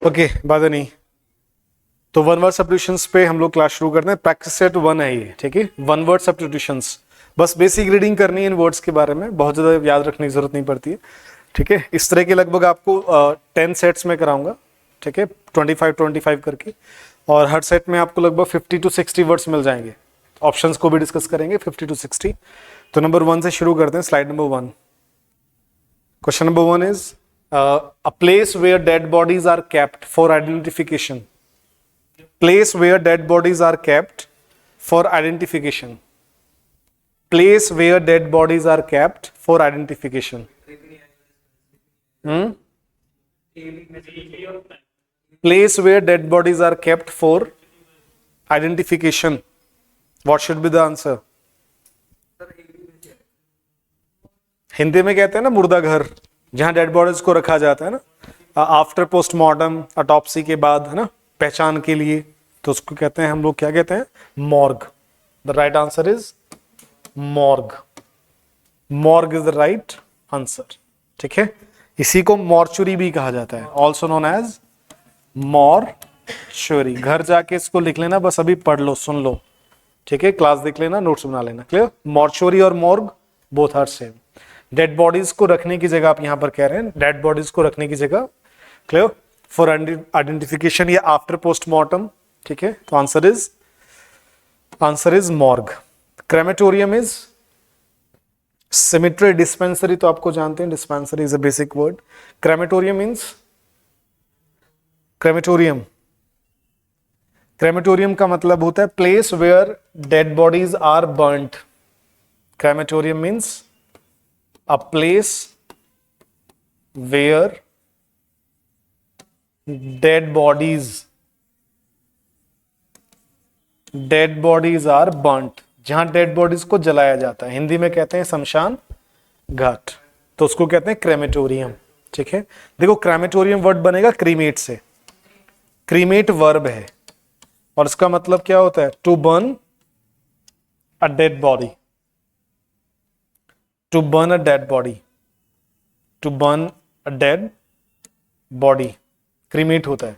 Okay बात नहीं। तो वन वर्ड सब्स्टिट्यूशंस पे हम लोग क्लास शुरू करते हैं। प्रैक्टिस सेट 1 है ये, ठीक है। वन वर्ड सब्स्टिट्यूशंस, बस बेसिक रीडिंग करनी है इन वर्ड्स के बारे में, बहुत ज़्यादा याद रखने की जरूरत नहीं पड़ती है, ठीक है। इस तरह के लगभग आपको 10 सेट्स में कराऊंगा, ठीक है, 25 करके, और हर सेट में आपको लगभग 50 to 60 वर्ड्स मिल जाएंगे। ऑप्शंस को भी डिस्कस करेंगे 50 to 60। तो नंबर 1 से शुरू करते हैं। Slide number 1। Question number 1 is a place where dead bodies are kept for identification. Place where dead bodies are kept for identification. Place where dead bodies are kept for identification. Place where dead bodies are kept for identification. What should be the answer? Hindi में कहते हैं ना मुर्दा घर, जहां dead bodies को रखा जाता है ना, आफ्टर पोस्टमार्टम, ऑटोप्सी के बाद, है ना, पहचान के लिए, तो उसको कहते हैं हम लोग, क्या कहते हैं? Morgue. The right answer is morgue. Morgue is the right answer, ठीक है। इसी को मॉर्चुरी भी कहा जाता है, ऑल्सो नोन एज मॉर्चुरी। घर जाके इसको लिख लेना, बस अभी पढ़ लो, सुन लो, ठीक है, क्लास देख लेना, नोट्स बना लेना। क्लियर? मॉर्चुरी और morgue both are same. Dead bodies को रखने की जगह आप यहां पर कह रहे हैं, डेड बॉडीज को रखने की जगह, क्लियर, फॉर आइडेंटिफिकेशन या आफ्टर पोस्टमार्टम, ठीक है। तो answer is morgue. Crematorium is cemetery. Dispensary तो आपको जानते हैं, dispensary is a basic word. Crematorium means, crematorium का मतलब होता है place where dead bodies are burned. Crematorium means a place where dead bodies are burnt, जहां डेड बॉडीज को जलाया जाता है। हिंदी में कहते हैं शमशान घाट, तो उसको कहते हैं क्रेमेटोरियम, ठीक है। देखो, क्रेमेटोरियम वर्ड बनेगा क्रीमेट से। क्रीमेट वर्ब है और इसका मतलब क्या होता है? To burn a dead body. To burn a dead body. To burn a dead body. Cremate होता है।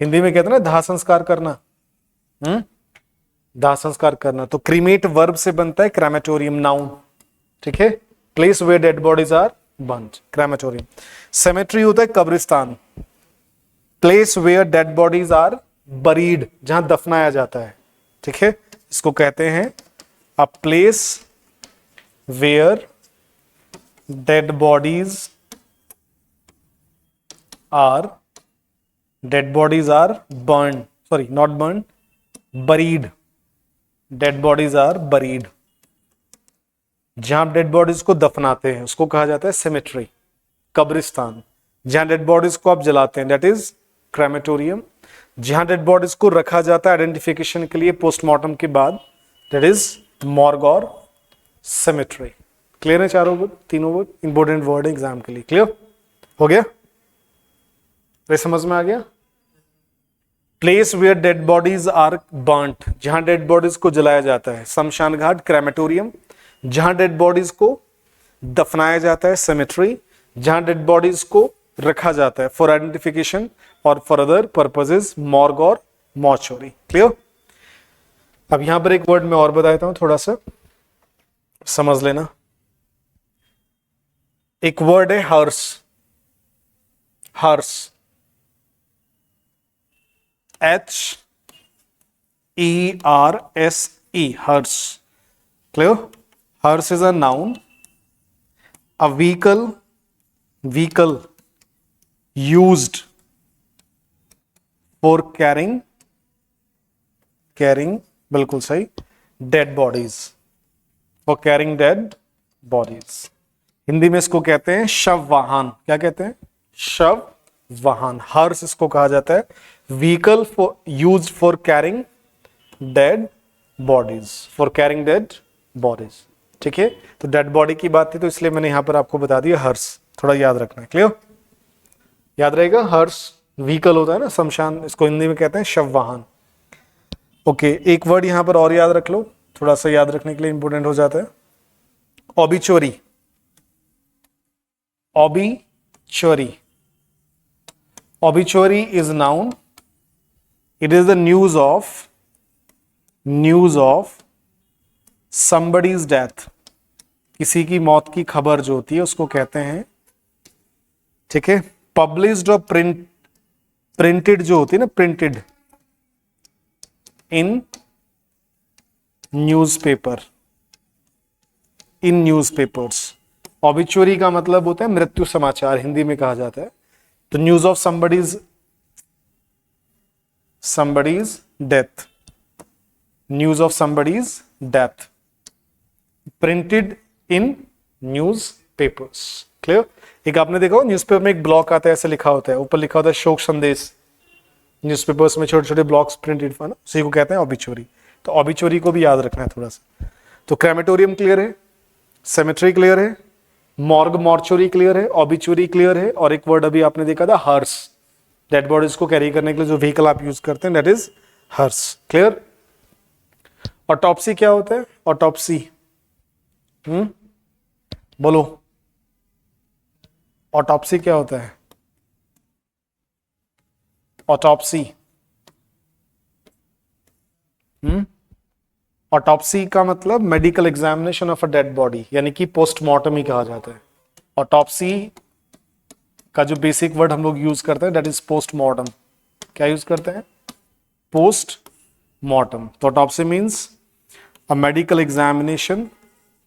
हिंदी में कहते हैं ना दाह संस्कार करना, दाह संस्कार करना, तो क्रीमेट वर्ब से बनता है क्रेमेटोरियम नाउन, ठीक है। Place where dead bodies are burned, crematorium. Cemetery होता है कब्रिस्तान। Place where dead bodies are buried, जहां दफनाया जाता है, ठीक है। इसको कहते हैं a place where dead bodies are burned, sorry, not burned, buried. Dead bodies are buried. जहां डेड बॉडीज को दफनाते हैं उसको कहा जाता है सेमेट्री, कब्रिस्तान। जहां डेड बॉडीज को आप जलाते हैं, दैट इज क्रेमेटोरियम। जहां डेड बॉडीज को रखा जाता है आइडेंटिफिकेशन के लिए पोस्टमार्टम के बाद, दैट इज मॉर्ग और सेमेट्री। क्लियर है? चारों वर्ड, तीनों वर्ड इंपॉर्टेंट वर्ड एग्जाम के लिए। क्लियर हो गया? ये समझ में आ गया? Place where dead bodies are burnt, जहां डेड बॉडीज को जलाया जाता है, शमशान घाट, क्रेमेटोरियम। जहां डेड बॉडीज को दफनाया जाता है, सेमेट्री। जहां डेड बॉडीज को रखा जाता है फॉर आइडेंटिफिकेशन और फॉर अदर पर्पसेस, मॉर्ग और मॉर्चुरी। क्लियर? अब यहां पर एक वर्ड मैं और बता देता हूं, थोड़ा सा समझ लेना। एक वर्ड है hearse. Hearse, HERSE, hearse. Clear? Hearse is a noun, a vehicle used for carrying, बिल्कुल सही, dead bodies, for carrying dead bodies। Hindi में इसको कहते हैं शव वाहन। क्या कहते हैं? शव वाहन। हर्स इसको कहा जाता है vehicle for used for carrying dead bodies, for carrying dead bodies, ठीक है। तो डेड बॉडी की बात थी तो इसलिए मैंने यहां पर आपको बता दिया हर्स, थोड़ा याद रखना है। क्लियर? याद रहेगा? हर्स व्हीकल होता है ना, शमशान, इसको हिंदी में कहते हैं शव वाहन। ओके, एक वर्ड यहां पर और याद रख लो, थोड़ा सा याद रखने के लिए इंपॉर्टेंट हो जाता है। Obituary. Obituary obituary is noun, it is the news of somebody's death, किसी की मौत की खबर जो होती है उसको कहते हैं, ठीक है। पब्लिश्ड और प्रिंटेड जो होती है ना, printed in newspaper, in newspapers. Obituary का मतलब होता है मृत्यु समाचार, हिंदी में कहा जाता है। तो news of somebody's death, news of somebody's death printed in news papers. Clear. एक आपने देखा हो न्यूज़पेपर में एक ब्लॉक आता है, ऐसे लिखा होता है, ऊपर लिखा होता है शोक संदेश। न्यूज़पेपर्स में छोटे छोटे ब्लॉक्स प्रिंटेड ना, उसी को कहते हैं ऑबिचुअरी। तो ऑबिचुअरी को भी याद रखना है थोड़ा सा। तो क्रेमेटोरियम क्लियर है, सेमेट्री क्लियर है, मॉर्ग मॉर्चुरी क्लियर है, ऑबिचुअरी क्लियर है, और एक वर्ड अभी आपने देखा था हर्स, डेड बॉडीज को कैरी करने के लिए जो व्हीकल आप यूज करते हैं that is hearse. Clear. Autopsy क्या होता है? ऑटोप्सी बोलो, ऑटोप्सी क्या होता है? ऑटोप्सी ऑटोप्सी का मतलब medical examination of a dead body, यानी कि पोस्टमार्टम ही कहा जाता है। ऑटोप्सी का जो बेसिक वर्ड हम लोग यूज करते हैं दैट इज पोस्टमार्टम। क्या यूज करते हैं? पोस्टमार्टम। तो autopsy means a medical examination,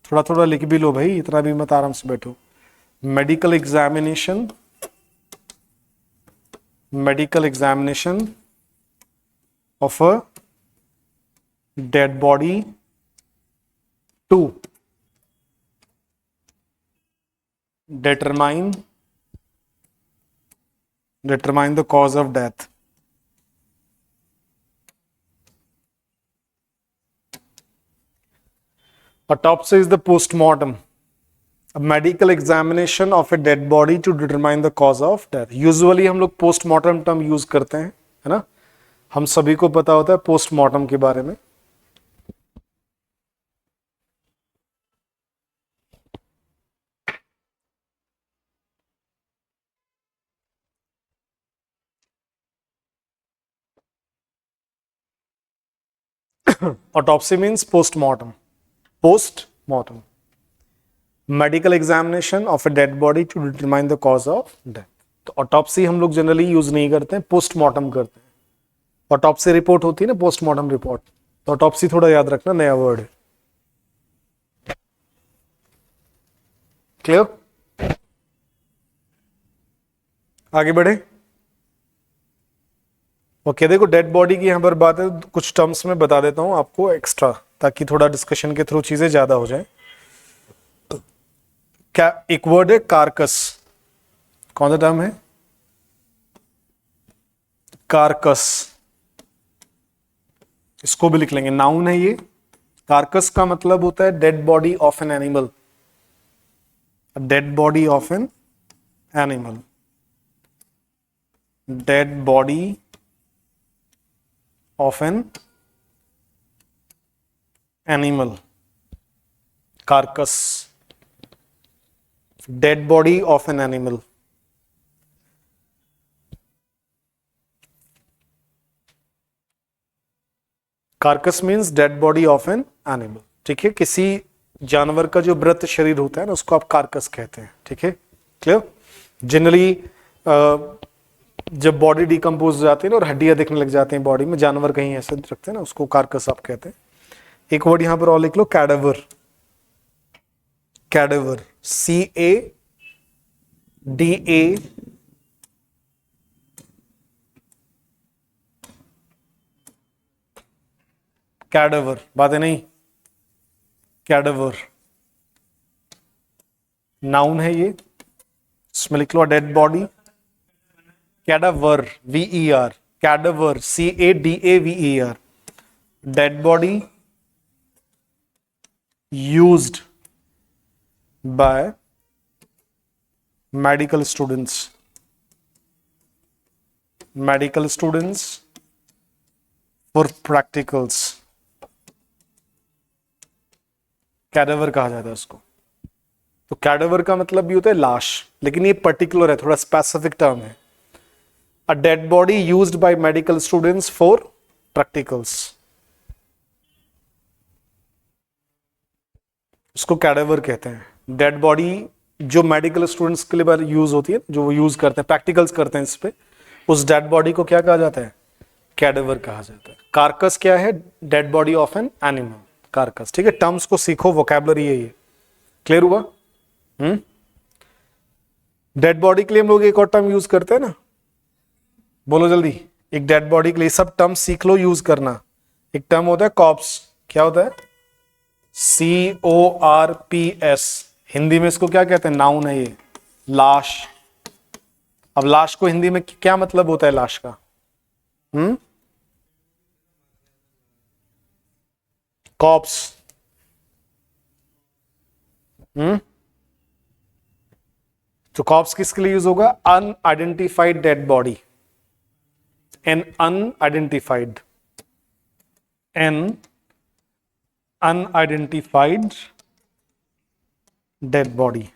थोड़ा थोड़ा लिख भी लो भाई, इतना भी मत, आराम से बैठो। Medical examination of a dead body to determine the cause of death. Autopsy is the postmortem, a medical examination of a dead body to determine the cause of death. Usually हम लोग postmortem term use करते हैं, है ना? हम सभी को पता होता है postmortem के बारे में। Autopsy means postmortem. Postmortem. Medical examination of a dead body to determine the cause of death. तो ऑटोप्सी हम लोग जनरली यूज नहीं करते हैं, पोस्टमार्टम करते हैं। ऑटोप्सी रिपोर्ट होती है ना, पोस्टमार्टम रिपोर्ट। तो ऑटोप्सी थोड़ा याद रखना, नया वर्ड है। क्लियर। आगे बढ़े। ओके, देखो डेड बॉडी की यहां पर बात है, कुछ टर्म्स में बता देता हूं आपको एक्स्ट्रा, ताकि थोड़ा डिस्कशन के थ्रू चीजें ज्यादा हो जाए। क्या एक वर्ड है कार्कस, कौन सा टर्म है? कार्कस, इसको भी लिख लेंगे, नाउन है ये। कार्कस का मतलब होता है dead body of an animal, dead body of an animal, dead body of an animal, carcass, dead body of an animal. Carcass means dead body of an animal, ठीक है। किसी जानवर का जो मृत शरीर होता है ना, उसको आप कार्कस कहते हैं, ठीक है। क्लियर। जनरली जब बॉडी डिकम्पोज हो जाती है ना और हड्डियां दिखने लग जाती हैं बॉडी में, जानवर कहीं ऐसे रखते हैं ना, उसको कार्कस आप कहते हैं। एक वर्ड यहां पर और लिख लो, कैडेवर। कैडेवर, CADAVER, कैडेवर, बात है नहीं। कैडेवर नाउन है ये, इसमें लिख लो dead body. Cadaver, VER, cadaver, CADAVER, dead body used by medical students for practicals. Cadaver कहा जाता है उसको। तो कैडेवर का मतलब भी होता है लाश, लेकिन ये पर्टिकुलर है, थोड़ा स्पेसिफिक टर्म है। अ dead body used by medical students for practicals, उसको कैडेवर कहते हैं। डेड बॉडी जो मेडिकल स्टूडेंट्स के लिए यूज होती है, जो वो यूज करते हैं, प्रैक्टिकल्स करते हैं इस पे, उस डेड बॉडी को क्या कहा जाता है? कैडेवर कहा जाता है। कार्कस क्या है? Dead body of an animal, carcass. ठीक है, टर्म्स को सीखो, वोकैबुलरी है ये। क्लियर हुआ? डेड बॉडी के लिए हम लोग एक और टर्म यूज करते हैं ना, बोलो जल्दी। एक डेड बॉडी के लिए सब टर्म सीख लो, यूज करना। एक टर्म होता है कॉप्स। क्या होता है? CORPS। हिंदी में इसको क्या कहते हैं? नाउन है ये, लाश। अब लाश को हिंदी में क्या मतलब होता है लाश का? कॉप्स। तो कॉप्स किसके लिए यूज होगा? Unidentified dead body, an unidentified, an unidentified dead body.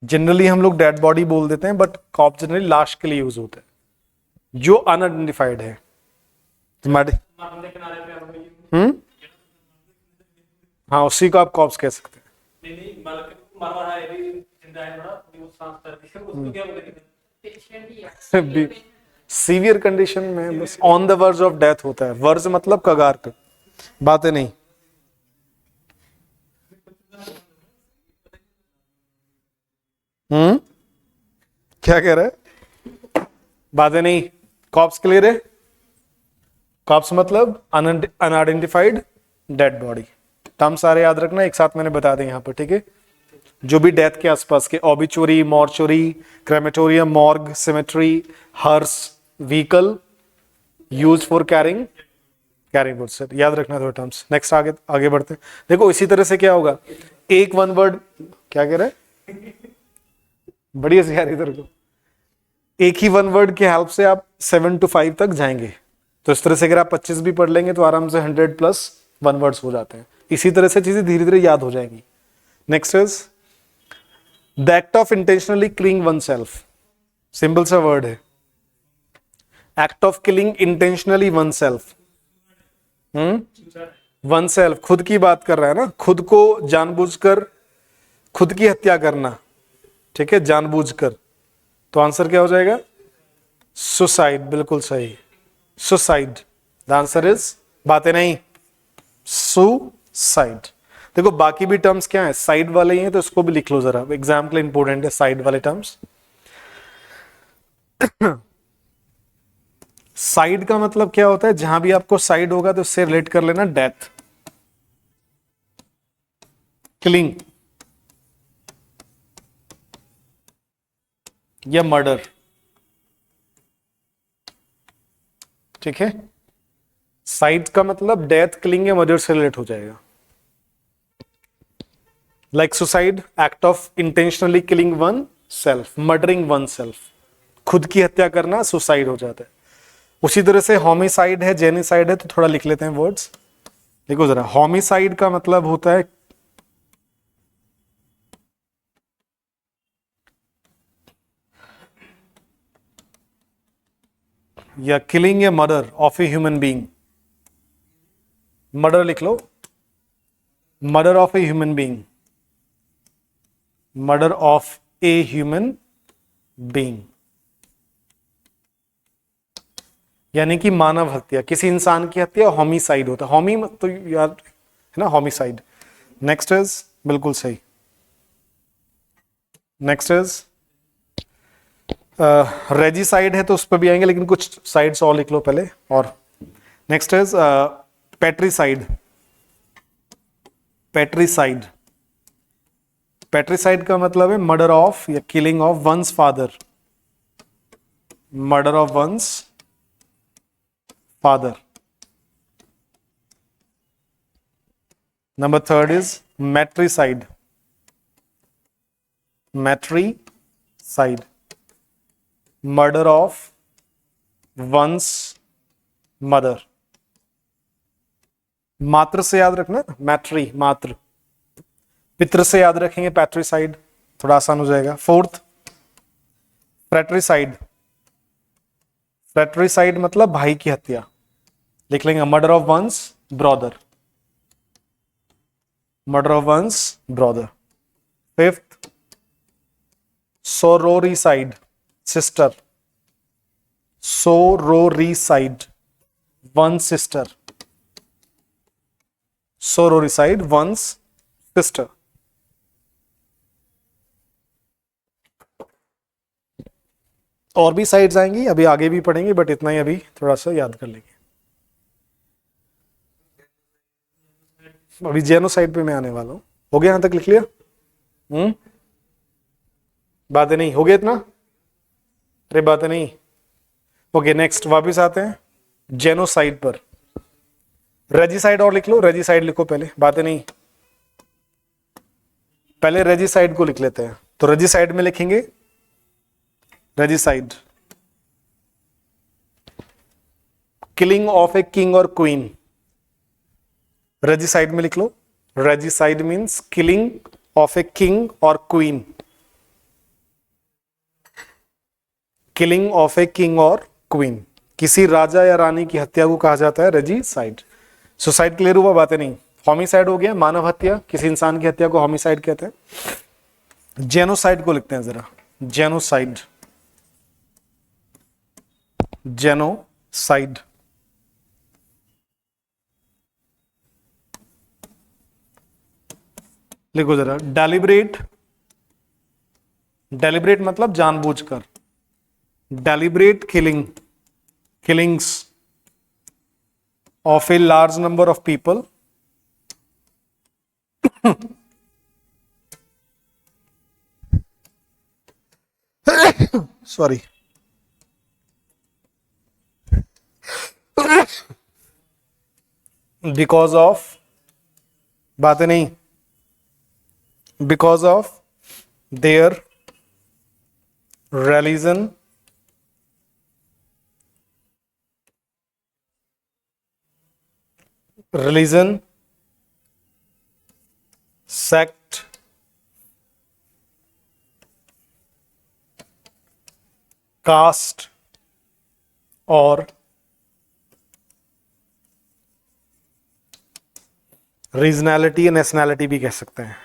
Generally हम लोग डेड बॉडी बोल देते हैं, बट कॉप जनरली लाश के लिए यूज होता है जो अनआइडेंटिफाइड है। हाँ, उसी को आप कॉप्स कह सकते हैं। सीवियर कंडीशन में बस on the verge of death होता है। वर्ज मतलब कगार पे, बातें नहीं। क्या कह रहा है? बातें नहीं। कॉप्स क्लियर है? कॉप्स मतलब अनआइडेंटिफाइड डेड बॉडी। टर्म सारे याद रखना, एक साथ मैंने बता दें यहां पर। ठीक है, जो भी डेथ के आसपास के, obituary, mortuary, crematorium, morgue, cemetery, hearse, vehicle use for carrying goods, याद रखना थोड़े टर्म्स। नेक्स्ट आगे बढ़ते हैं। देखो इसी तरह से क्या होगा, एक वन वर्ड, क्या कह रहे हैं? बढ़िया से यार इधर को, एक ही वन वर्ड के हेल्प से आप 7 to 5 तक जाएंगे। तो इस तरह से अगर आप 25 भी पढ़ लेंगे तो आराम से 100+ वन वर्ड्स हो जाते हैं। इसी तरह से चीजें धीरे धीरे याद हो जाएंगी। Next is the act of intentionally killing one self. Simple सा वर्ड है, act of killing intentionally one self. One self, खुद की बात कर रहा है ना, खुद को जानबूझकर खुद की हत्या करना। ठीक है, जानबूझकर। तो आंसर क्या हो जाएगा? सुसाइड। बिल्कुल सही, सुसाइड। द आंसर इज, बातें नहीं, सुसाइड। देखो बाकी भी टर्म्स क्या है, साइड वाले ही हैं, तो इसको भी लिख लो जरा, एग्जाम के लिए इंपॉर्टेंट है साइड वाले टर्म्स। साइड का मतलब क्या होता है? जहां भी आपको साइड होगा तो उससे रिलेट कर लेना डेथ, किलिंग या मर्डर। ठीक है, साइड का मतलब डेथ, किलिंग या मर्डर से रिलेट हो जाएगा। Like suicide, act of intentionally killing one self, murdering one self, खुद की हत्या करना सुसाइड हो जाता है। उसी तरह से होमिसाइड है, जेनिसाइड है, तो थोड़ा लिख लेते हैं वर्ड्स। देखो जरा, होमिसाइड का मतलब होता है या किलिंग या murder of a human being. Murder लिख लो, murder of a human being, murder of a human being, यानी कि मानव हत्या, किसी इंसान की हत्या होमिसाइड होता है। होमी तो यार है ना, होमिसाइड। नेक्स्ट इज, बिल्कुल सही, नेक्स्ट इज रेजिसाइड है तो उस पर भी आएंगे, लेकिन कुछ साइड्स और लिख लो पहले। और नेक्स्ट इज पेट्रीसाइड। पेट्रीसाइड, पेट्रीसाइड का मतलब है मर्डर ऑफ या killing of one's father, murder of one's father. Number third is matricide, matricide, murder of one's mother. मात्र से याद रखना, मैट्री मात्र। पितृ से याद रखेंगे पैट्रीसाइड, थोड़ा आसान हो जाएगा। फोर्थ फ्रेट्रीसाइड, फ्रैट्रिसाइड मतलब भाई की हत्या, लिख लेंगे murder of one's brother, murder of one's brother. Fifth, sororicide, sister, sororicide, one sister, sororicide one's sister. और भी साइड्स आएंगी, अभी आगे भी पढ़ेंगे, बट इतना ही अभी थोड़ा सा याद कर लेंगे। अभी जेनोसाइड पे मैं आने वाला हूं। हो गया यहां तक, लिख लिया? बातें नहीं हो गया इतना? अरे बातें नहीं। ओके नेक्स्ट वापस आते हैं जेनोसाइड पर। रेजिसाइड और लिख लो, रेजिसाइड लिखो पहले, बातें नहीं। पहले रेजिसाइड को लिख लेते हैं, तो रेजिसाइड में लिखेंगे regicide, killing of a king और क्वीन। रेजिसाइड में लिख लो, regicide means killing of a king और queen, killing of a king और क्वीन, किसी राजा या रानी की हत्या को कहा जाता है रेजिसाइड। सुसाइड क्लियर हुआ? बातें नहीं। होमिसाइड हो गया मानव हत्या, किसी इंसान की हत्या को होमिसाइड कहते हैं। जेनोसाइड को लिखते हैं जरा, जेनोसाइड, जेनोसाइड, लिखो जरा। डेलिब्रेट, डेलिब्रेट मतलब जानबूझकर, deliberate killing, killings of a large number of people sorry because of, बातें नहीं, because of their religion, religion, sect, caste और रीजनैलिटी, नेशनैलिटी भी कह सकते हैं।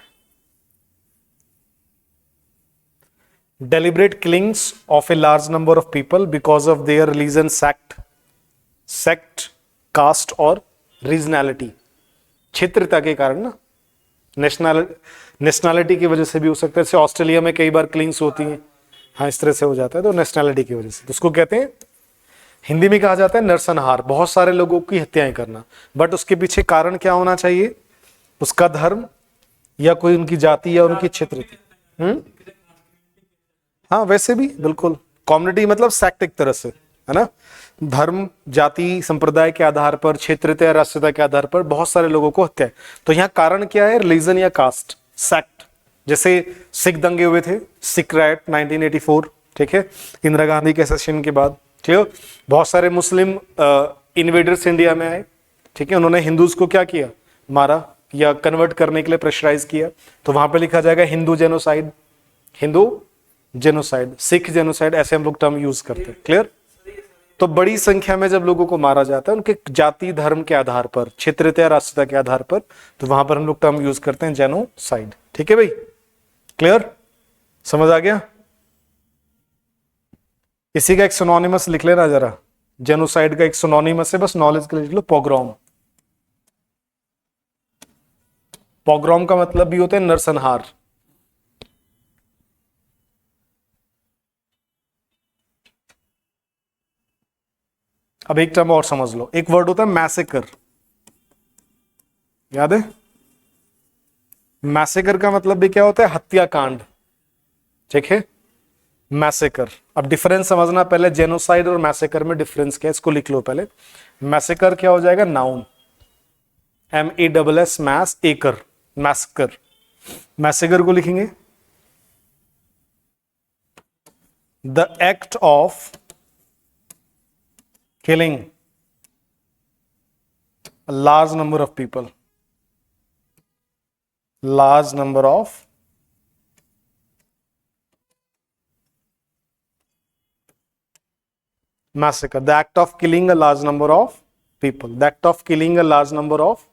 Deliberate killings of a large number of people because of their religion, sect, sect, caste और regionality, क्षेत्रता के कारण ना, नेशनैलिटी की वजह से भी हो सकता है। जैसे ऑस्ट्रेलिया में कई बार किलिंग्स होती हैं, हाँ इस तरह से हो जाता है, तो नेशनैलिटी की वजह से। तो उसको कहते हैं, हिंदी में कहा जाता है नरसंहार, बहुत सारे लोगों की हत्याएं करना। बट उसके पीछे कारण क्या होना चाहिए? उसका धर्म या कोई उनकी जाति या उनकी क्षेत्र थी। हाँ वैसे भी बिल्कुल, कम्युनिटी मतलब सेक्ट एक तरह से, है ना। धर्म, जाति, संप्रदाय के आधार पर, क्षेत्रता या राष्ट्रीयता के आधार पर बहुत सारे लोगों को हत्या है। तो यहाँ कारण क्या है? रिलीजन या कास्ट, सेक्ट। जैसे सिख दंगे हुए थे, सिख राइट 1984, ठीक है, इंदिरा गांधी के असेसिनेशन के बाद, ठीक है। बहुत सारे मुस्लिम इन्वेडर्स इंडिया में आए, ठीक है, उन्होंने हिंदूज को क्या किया? मारा या कन्वर्ट करने के लिए प्रेशराइज किया। तो वहां पे लिखा जाएगा Hindu genocide, Hindu genocide, Sikh genocide, ऐसे हम लोग टर्म यूज करते हैं। क्लियर? तो बड़ी संख्या में जब लोगों को मारा जाता है उनके जाति, धर्म के आधार पर, क्षेत्रता, राष्ट्रीयता के आधार पर, तो वहां पर हम लोग टर्म यूज करते हैं जेनोसाइड। ठीक है भाई, क्लियर? समझ आ गया? इसी का एक सिनोनिमस लिख लेना जरा, जेनोसाइड का एक सिनोनिमस है, बस नॉलेज के लिए लिख लो, पोग्राम। पोग्राम का मतलब भी होता है नरसंहार। अब एक टर्म और समझ लो, एक वर्ड होता है मैसेकर, याद है? मैसेकर का मतलब भी क्या होता है? हत्याकांड, ठीक है, मैसेकर। अब डिफरेंस समझना पहले, जेनोसाइड और मैसेकर में डिफरेंस क्या है, इसको लिख लो पहले। मैसेकर क्या हो जाएगा? नाउन, MESS, मैस, एकर, मैसेकर। मैसेकर को लिखेंगे the act of killing a large number of people, large number of massacre, the act of killing a large number of people, the act of killing a large number of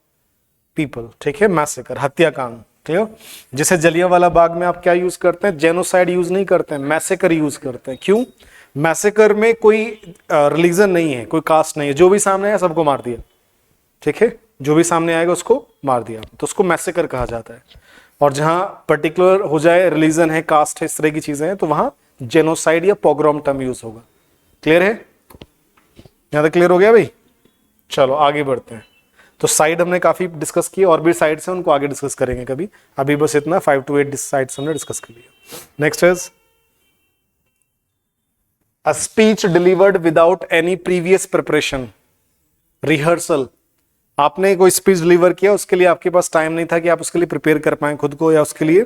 people, ठीक है, massacre, हत्याकांड, ठीक है। जैसे जलियांवाला बाग में आप क्या use करते हैं, जेनोसाइड यूज नहीं करते हैं, मैसेकर यूज करते हैं। क्यों? मैसेकर में कोई रिलीजन नहीं है, कोई कास्ट नहीं है, जो भी सामने आया सबको मार दिया, ठीक है, जो भी सामने आएगा उसको मार दिया, तो उसको मैसेकर कहा जाता है। और जहां पर्टिकुलर हो जाए, रिलीजन है, कास्ट है, इस तरह की चीजें हैं, तो वहां जेनोसाइड या पोग्राम टर्म यूज होगा। क्लियर है? यहां तक क्लियर हो गया भाई? चलो आगे बढ़ते हैं। तो साइड हमने काफी डिस्कस किए, और भी साइड्स हैं, उनको आगे डिस्कस करेंगे कभी, अभी बस इतना 5 to 8 साइड्स हमने डिस्कस कर लिया। Next is a speech delivered without any previous preparation, rehearsal. आपने कोई स्पीच डिलीवर किया, उसके लिए आपके पास टाइम नहीं था कि आप उसके लिए प्रिपेयर कर पाए खुद को, या उसके लिए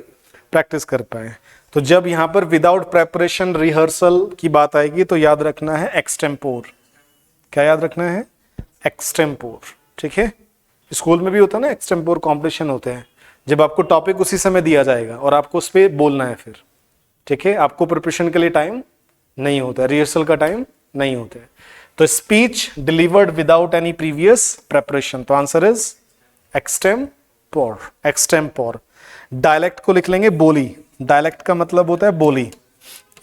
प्रैक्टिस कर पाए। तो जब यहां पर विदाउट प्रेपरेशन रिहर्सल की बात आएगी तो याद रखना है एक्सटेम्पोर। क्या याद रखना है? एक्सटेम्पोर, ठीक है। स्कूल में भी होता है ना, एक्सटेम्पोर कॉम्पिटिशन होते हैं, जब आपको टॉपिक उसी समय दिया जाएगा और आपको उस पर बोलना है फिर, ठीक है। आपको प्रिपरेशन के लिए टाइम नहीं होता, रिहर्सल का टाइम नहीं होता है। तो speech delivered without any previous preparation, तो answer is extempore, extempore. Dialect को लिख लेंगे बोली, डायलेक्ट का मतलब होता है बोली।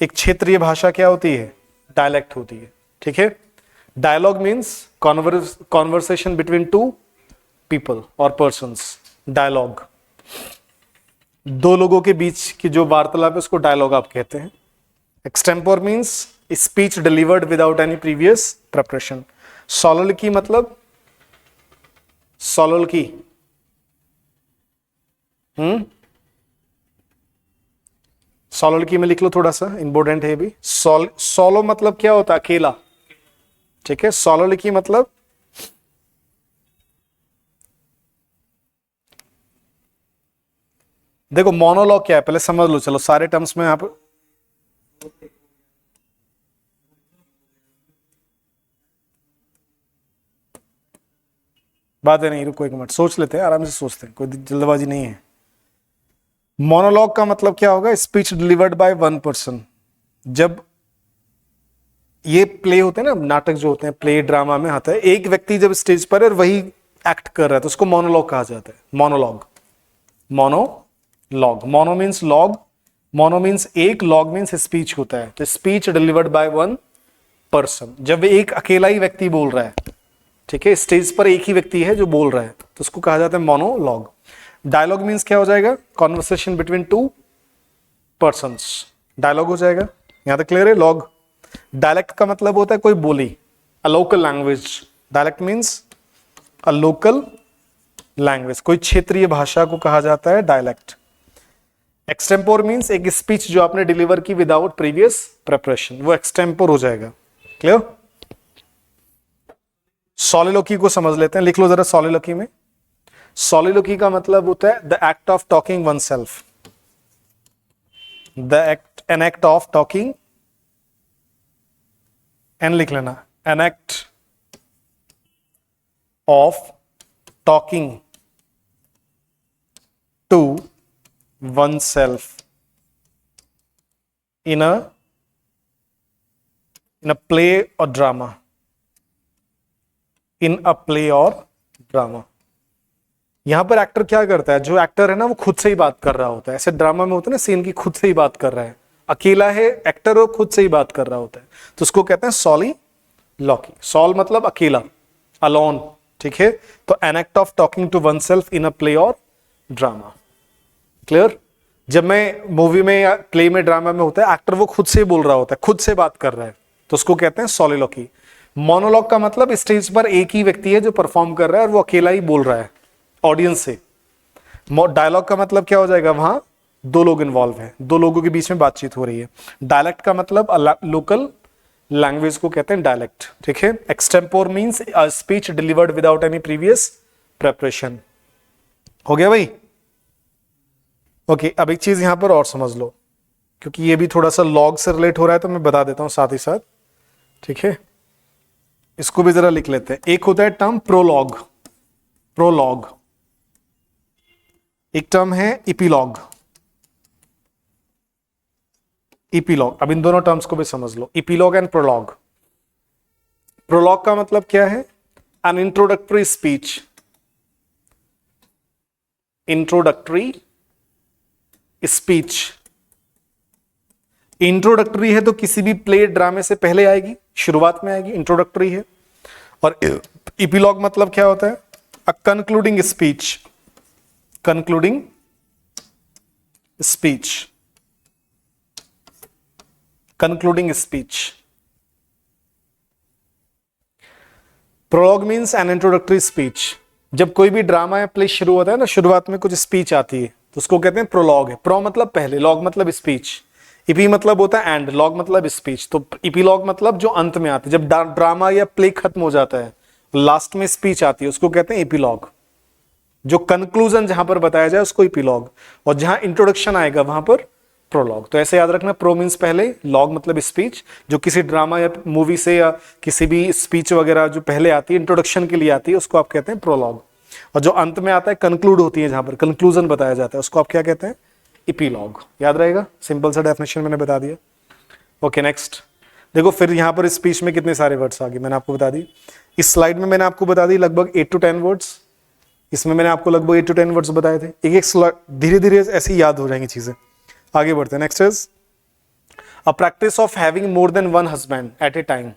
एक क्षेत्रीय भाषा क्या होती है? डायलेक्ट होती है, ठीक है। Dialogue means conversation between two people और पर्सन्स, डायलॉग, दो लोगों के बीच की जो वार्तालाप है उसको डायलॉग आप कहते हैं। Extempore means speech delivered without any previous preparation. Soliloquy मतलब, सोलोलॉकी सोलोलॉकी में लिख लो, थोड़ा सा इंपॉर्टेंट है भी। सोलो मतलब क्या होता है? अकेला, ठीक है। सोलोलॉकी मतलब देखो, मोनोलॉग क्या है पहले समझ लो, चलो सारे टर्म्स में आप बातें नहीं, रुको एक मिनट, सोच लेते हैं, आराम से सोचते हैं, कोई जल्दबाजी नहीं है। मोनोलॉग का मतलब क्या होगा? Speech delivered by one person. जब ये प्ले होते हैं ना, नाटक जो होते हैं, प्ले ड्रामा में आता है, एक व्यक्ति जब स्टेज पर है और वही एक्ट कर रहा है तो उसको मोनोलॉग कहा जाता है। Monologue, monologue, mono means log, mono means एक, लॉग मीन्स स्पीच होता है। तो speech delivered by one person, जब एक अकेला ही व्यक्ति बोल रहा है, ठीक है, स्टेज पर एक ही व्यक्ति है जो बोल रहा है, तो उसको कहा जाता है मोनोलॉग। डायलॉग मीन्स क्या हो जाएगा? Conversation between two persons, dialogue हो जाएगा। यहां तक क्लियर है? लॉग। डायलेक्ट का मतलब होता है कोई बोली, a local language. Dialect means a local language, कोई क्षेत्रीय भाषा को कहा जाता है डायलेक्ट। एक्सटेम्पोर मीन्स एक स्पीच जो आपने डिलीवर की विदाउट प्रीवियस प्रिपरेशन, वो एक्सटेम्पोर हो जाएगा। क्लियर? सोलिलोकी को समझ लेते हैं, लिख लो जरा सोलिलोकी में। सोलिलोकी का मतलब होता है the act of talking oneself, the act, an act of talking, an लिख लेना, an act of talking to oneself in a play और ड्रामा, इन अ प्ले और ड्रामा। यहां पर एक्टर क्या करता है? जो एक्टर है ना वो खुद से ही बात कर रहा होता है। ऐसे ड्रामा में होता है ना सीन की, खुद से ही बात कर रहा है, अकेला है एक्टर, वो खुद से ही बात कर रहा होता है, तो उसको कहते हैं सोलिलोकी। सोल मतलब अकेला, अलोन, ठीक है। तो an act of talking to oneself in a play और ड्रामा। क्लियर? जब मैं मूवी में या प्ले में, ड्रामा में होता है, एक्टर वो खुद से बोल रहा होता है, खुद से बात कर रहा है, तो उसको कहते हैं सोलिलोकी। मोनोलॉग का मतलब स्टेज पर एक ही व्यक्ति है जो परफॉर्म कर रहा है और वो अकेला ही बोल रहा है ऑडियंस से। डायलॉग का मतलब क्या हो जाएगा? वहां दो लोग इन्वॉल्व हैं, दो लोगों के बीच में बातचीत हो रही है। डायलेक्ट का मतलब लोकल लैंग्वेज को कहते हैं डायलेक्ट, ठीक है। Extempore means a speech delivered without any previous preparation. हो गया भाई? ओके, अब एक चीज यहां पर और समझ लो, क्योंकि ये भी थोड़ा सा लॉग से रिलेट हो रहा है तो मैं बता देता हूं साथ ही साथ, ठीक है। इसको भी जरा लिख लेते हैं। एक होता है टर्म प्रोलॉग, प्रोलॉग, एक टर्म है इपीलॉग, इपीलॉग। अब इन दोनों टर्म्स को भी समझ लो, इपीलॉग एंड प्रोलॉग। प्रोलॉग का मतलब क्या है? N introductory speech. Introductory speech. Introductory है तो किसी भी प्ले ड्रामे से पहले आएगी, शुरुआत में आएगी, इंट्रोडक्टरी है। और इपिलॉग मतलब क्या होता है? A concluding speech. Concluding speech. Concluding speech. Prologue means an introductory speech. जब कोई भी ड्रामा या प्ले शुरू होता है ना, शुरुआत में कुछ स्पीच आती है तो उसको कहते हैं प्रोलॉग है। प्रो मतलब पहले, लॉग मतलब स्पीच, इपी मतलब होता है एंड, लॉग मतलब स्पीच। तो इपीलॉग मतलब जो अंत में आती है, जब ड्रामा या प्ले खत्म हो जाता है, लास्ट में स्पीच आती है, उसको कहते हैं इपीलॉग। जो कंक्लूजन जहां पर बताया जाए उसको इपीलॉग, और जहां इंट्रोडक्शन आएगा वहां पर प्रोलॉग। तो ऐसे याद रखना, प्रो मीन्स पहले, लॉग मतलब स्पीच। जो किसी ड्रामा या मूवी से या किसी भी स्पीच वगैरह जो पहले आती है, इंट्रोडक्शन के लिए आती है, उसको आप कहते हैं प्रोलॉग। और जो अंत में आता है, कंक्लूड होती है, जहां पर कंक्लूजन बताया जाता है, उसको आप क्या कहते हैं? इपीलॉग। याद रहेगा, सिंपल सा डेफिनेशन मैंने बता दिया। ओके नेक्स्ट देखो, फिर यहां पर स्पीच में कितने सारे वर्ड्स आ गए मैंने आपको बता दी। इस स्लाइड में मैंने आपको बता दी लगभग 8 to 10 वर्ड्स। इसमें मैंने आपको लगभग 8 to 10 वर्ड्स बताए थे। एक एक धीरे धीरे ऐसे ही याद हो जाएंगी चीजें। आगे बढ़ते हैं। Next is a practice of having more than one husband at a time.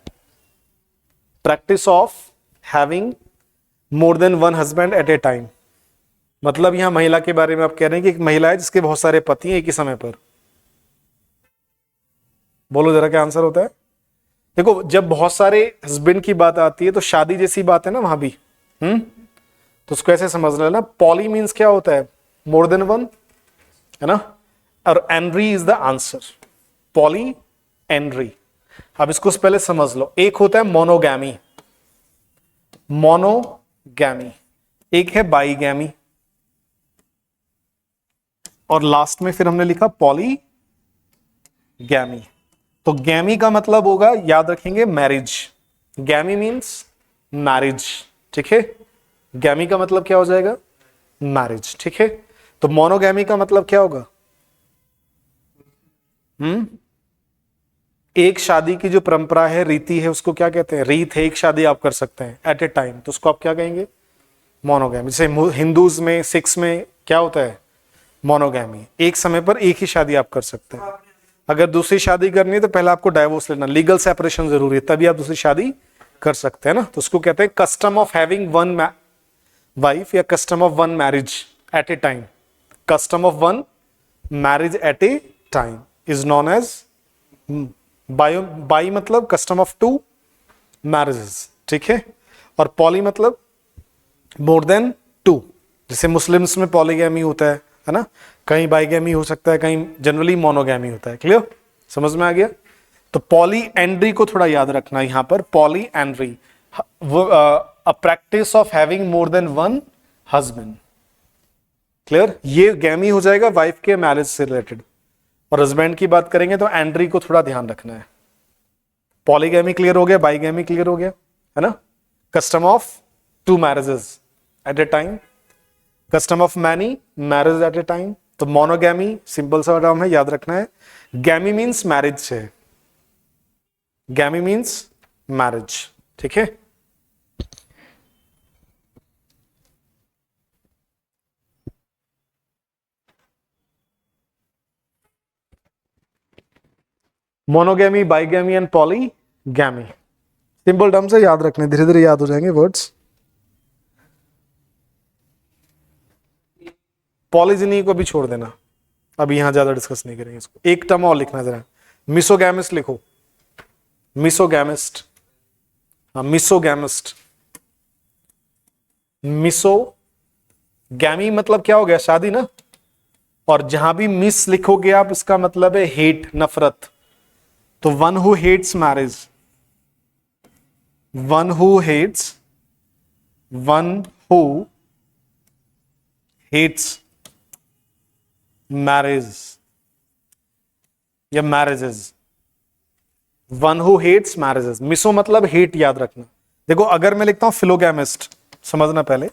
Practice of having more than one husband at a time मतलब यहां महिला के बारे में आप कह रहे हैं कि एक महिला है जिसके बहुत सारे पति हैं एक ही समय पर। बोलो जरा क्या आंसर होता है? देखो, जब बहुत सारे हस्बैंड की बात आती है तो शादी जैसी बात है ना वहां भी। तो उसको ऐसे समझ लेना, पॉली मीन्स क्या होता है? मोर देन वन, है ना। और n-ary is the answer. Poly n-ary. अब इसको पहले समझ लो। एक होता है मोनोगैमी, मोनोगैमी। एक है बाईगैमी, और लास्ट में फिर हमने लिखा पॉलीगैमी। तो गैमी का मतलब होगा, याद रखेंगे, मैरिज। गैमी मीन्स मैरिज, ठीक है। गैमी का मतलब क्या हो जाएगा? मैरिज, ठीक है। तो मोनोगैमी का मतलब क्या होगा? एक शादी की जो परंपरा है, रीति है, उसको क्या कहते हैं? रीत है, एक शादी आप कर सकते हैं एट ए टाइम, तो उसको आप क्या कहेंगे? मोनोगैमी। जैसे हिंदूज में, सिक्स में क्या होता है? मोनोगैमी। एक समय पर एक ही शादी आप कर सकते हैं। अगर दूसरी शादी करनी है तो पहले आपको डाइवोर्स लेना, लीगल सेपरेशन जरूरी है, तभी आप दूसरी शादी कर सकते हैं ना। तो उसको कहते हैं custom of having one wife या custom of one marriage at a time. Custom of one marriage at a time is known as bi मतलब कस्टम ऑफ टू मैरिजेस, ठीक है। और पॉली मतलब मोर देन टू। जैसे Muslims में polygamy होता है ना, कहीं बाईगैमी हो सकता है, कहीं जनरली मोनोगैमी होता है। क्लियर? समझ में आ गया? तो पॉली एंड्री को थोड़ा याद रखना यहां पर। Polyandry, a practice of having more than one husband. Clear? ये गैमी हो जाएगा वाइफ के मैरिज से रिलेटेड, और हस्बैंड की बात करेंगे तो एंड्री को थोड़ा ध्यान रखना है। पॉलीगैमी क्लियर हो गया, बाईगैमी क्लियर हो गया, है ना। Custom of two marriages at a time, custom of many marriage at a time. तो मोनोगैमी सिंपल सा टर्म है, याद रखना है। गैमी मीन्स मैरिज से, गैमी मीन्स मैरिज, ठीक है। Monogamy, bigamy and polygamy simple term से याद रखने, धीरे धीरे याद हो जाएंगे वर्ड्स। पॉलीजिनी को भी छोड़ देना, अभी यहां ज्यादा डिस्कस नहीं करेंगे इसको। एक टर्म और लिखना जरा, मिसोगैमिस्ट लिखो। मिसोगैमिस्ट, हाँ मिसोगैमिस्ट। मिसोगैमी मतलब क्या हो गया? शादी ना। और जहां भी मिस लिखोगे आप, इसका मतलब है हेट, नफरत। तो one who hates marriage, one who hates, one who hates marriage या marriages, one who hates marriages. Miso मतलब हेट, याद रखना। देखो, अगर मैं लिखता हूं फिलोगैमिस्ट, समझना पहले,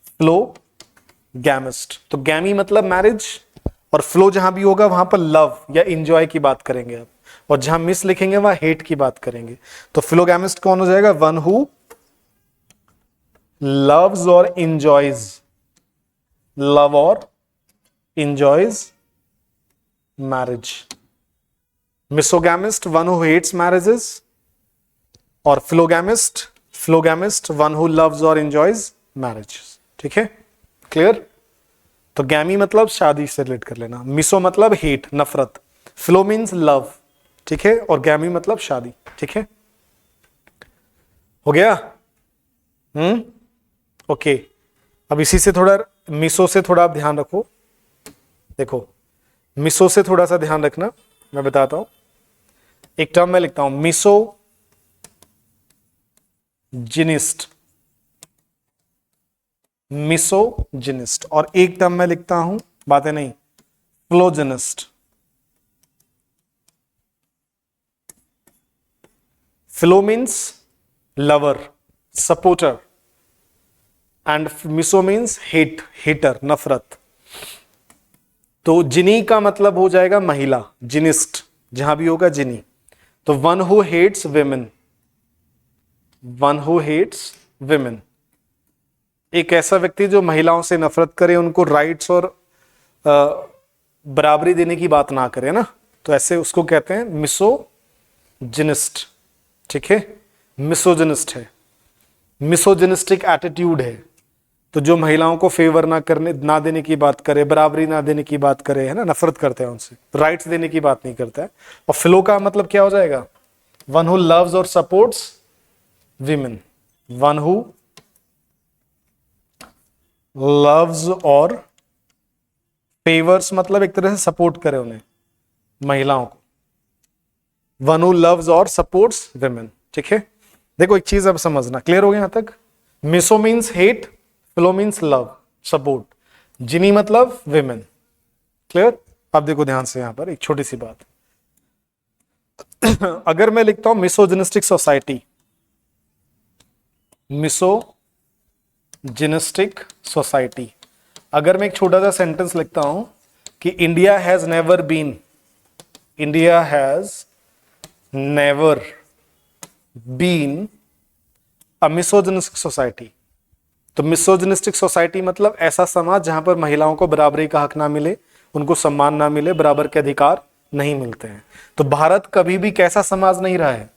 फिलोगैमिस्ट, तो गैमी मतलब मैरिज, और फ्लो जहां भी होगा वहां पर लव या इंजॉय की बात करेंगे आप। और जहां मिस लिखेंगे वहां हेट की बात करेंगे। तो फिलोगैमिस्ट कौन हो जाएगा? वन हु लव्स और इंजॉयज, लव और enjoys marriage. Misogamist one who hates marriages, और फिलोगैमिस्ट वन हु लव्स और एंजॉयज मैरिज। ठीक है, क्लियर? तो गैमी मतलब शादी से रिलेट कर लेना, मिसो मतलब हेट, नफरत, फिलो मीन्स लव, ठीक है, और गैमी मतलब शादी। ठीक है, हो गया? ओके। अब इसी से थोड़ा मिसो से थोड़ा आप ध्यान रखो। देखो, मिसो से थोड़ा सा ध्यान रखना, मैं बताता हूं। एक टर्म मैं लिखता हूं, मिसो जिनिस्ट, मिसोजिनिस्ट, और एक टर्म मैं लिखता हूं, बातें नहीं, philogynist. Philo means lover, supporter, and miso means hate, hater, नफरत। तो जिनी का मतलब हो जाएगा महिला, जिनिस्ट, जहां भी होगा जिनी। तो one who hates women, one who hates women, एक ऐसा व्यक्ति जो महिलाओं से नफरत करे, उनको राइट्स और बराबरी देने की बात ना करे ना, तो ऐसे उसको कहते हैं मिसोजिनिस्ट। ठीक है, मिसोजिनिस्ट है, मिसोजिनिस्टिक एटीट्यूड है, तो जो महिलाओं को फेवर ना देने की बात करे, बराबरी ना देने की बात करे, है ना, नफरत करते हैं उनसे, राइट्स देने की बात नहीं करता है। और फिलो का मतलब क्या हो जाएगा? वन हु लव्स और supports women, one who loves और फेवर्स मतलब एक तरह से सपोर्ट करे उन्हें, महिलाओं को, वन हु लव्स और सपोर्ट्स विमेन। ठीक है, देखो एक चीज अब समझना, क्लियर हो गया यहां तक? Miso means hate, philo means love, support, gyny मतलब विमेन। क्लियर? अब देखो ध्यान से यहां पर एक छोटी सी बात अगर मैं लिखता हूं मिसोजिनिस्टिक सोसाइटी, मिसोजिनिस्टिक सोसाइटी, अगर मैं एक छोटा सा सेंटेंस लिखता हूं कि India has never been, India has never been a misogynistic society, तो मिसोजिनिस्टिक सोसाइटी मतलब ऐसा समाज जहां पर महिलाओं को बराबरी का हक ना मिले, उनको सम्मान ना मिले, बराबर के अधिकार नहीं मिलते हैं। तो भारत कभी भी कैसा समाज नहीं रहा है?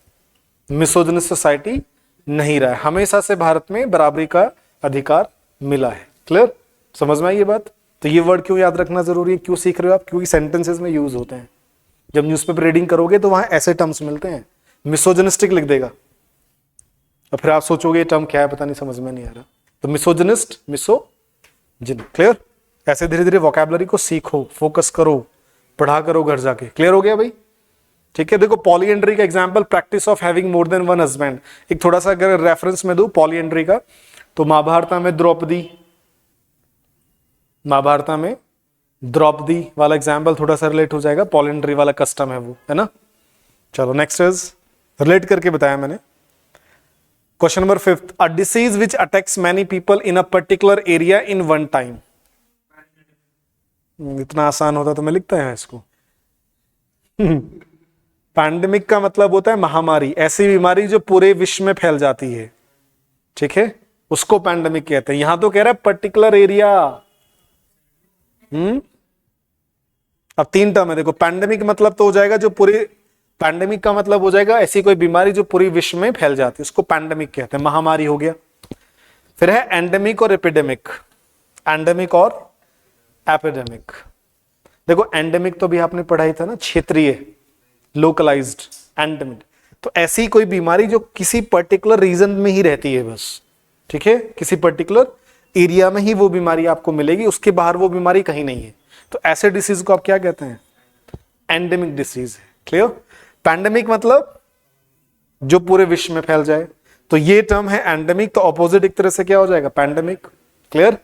मिसोजिनिस्ट सोसाइटी नहीं रहा है, हमेशा से भारत में बराबरी का अधिकार मिला है। क्लियर? समझ में आई ये बात? तो ये वर्ड क्यों याद रखना जरूरी है, क्यों सीख रहे हो आप? क्योंकि सेंटेंसेस में यूज होते हैं। जब न्यूज़पेपर रीडिंग करोगे तो वहां ऐसे टर्म्स मिलते हैं, मिसोजिनिस्टिक लिख देगा और फिर आप सोचोगे ये टर्म क्या है, पता नहीं, समझ में नहीं आ रहा। तो मिसोजिनिस्ट, मिसोजिन। क्लियर? ऐसे धीरे धीरे वोकैबुलरी को सीखो, फोकस करो, पढ़ा करो घर जाके। क्लियर हो गया भाई? ठीक है, देखो पॉलीएंड्री का example, practice of having more than one husband. एक थोड़ा सा अगर रेफरेंस में दूं पॉलीएंड्री का, तो महाभारत में द्रौपदी वाला एग्जाम्पल थोड़ा सा रिलेट हो जाएगा, पॉलीएंड्री वाला कस्टम है वो, है ना। चलो नेक्स्ट इज, रिलेट करके बताया मैंने। Question number 5, a disease which attacks many people in a particular area in one time. इतना आसान होता तो मैं लिखता है इसको। पैंडेमिक का मतलब होता है महामारी, ऐसी बीमारी जो पूरे विश्व में फैल जाती है। ठीक है, उसको पैंडेमिक कहते हैं। यहां तो कह रहा है पर्टिकुलर एरिया। अब 3 टर्म है, देखो पैंडेमिक मतलब तो हो जाएगा जो पूरे, पैंडेमिक का मतलब हो जाएगा ऐसी कोई बीमारी जो पूरी विश्व में फैल जाती है, उसको पैंडेमिक कहते हैं, महामारी हो गया। फिर है एंडेमिक और एपिडेमिक, एंडेमिक और एपिडेमिक। देखो एंडेमिक तो भी आपने पढ़ा ही था ना, क्षेत्रीय, लोकलाइज्ड, एंडेमिक। तो ऐसी कोई बीमारी जो किसी पर्टिकुलर रीजन में ही रहती है बस। ठीक है, किसी पर्टिकुलर एरिया में ही वो बीमारी आपको मिलेगी, उसके बाहर वो बीमारी कहीं नहीं है। तो ऐसे डिसीज को आप क्या कहते हैं? एंडेमिक डिसीज है। क्लियर? पैंडेमिक मतलब जो पूरे विश्व में फैल जाए, तो ये टर्म है एंडेमिक। तो ऑपोजिट एक तरह से क्या हो जाएगा? पैंडेमिक। क्लियर?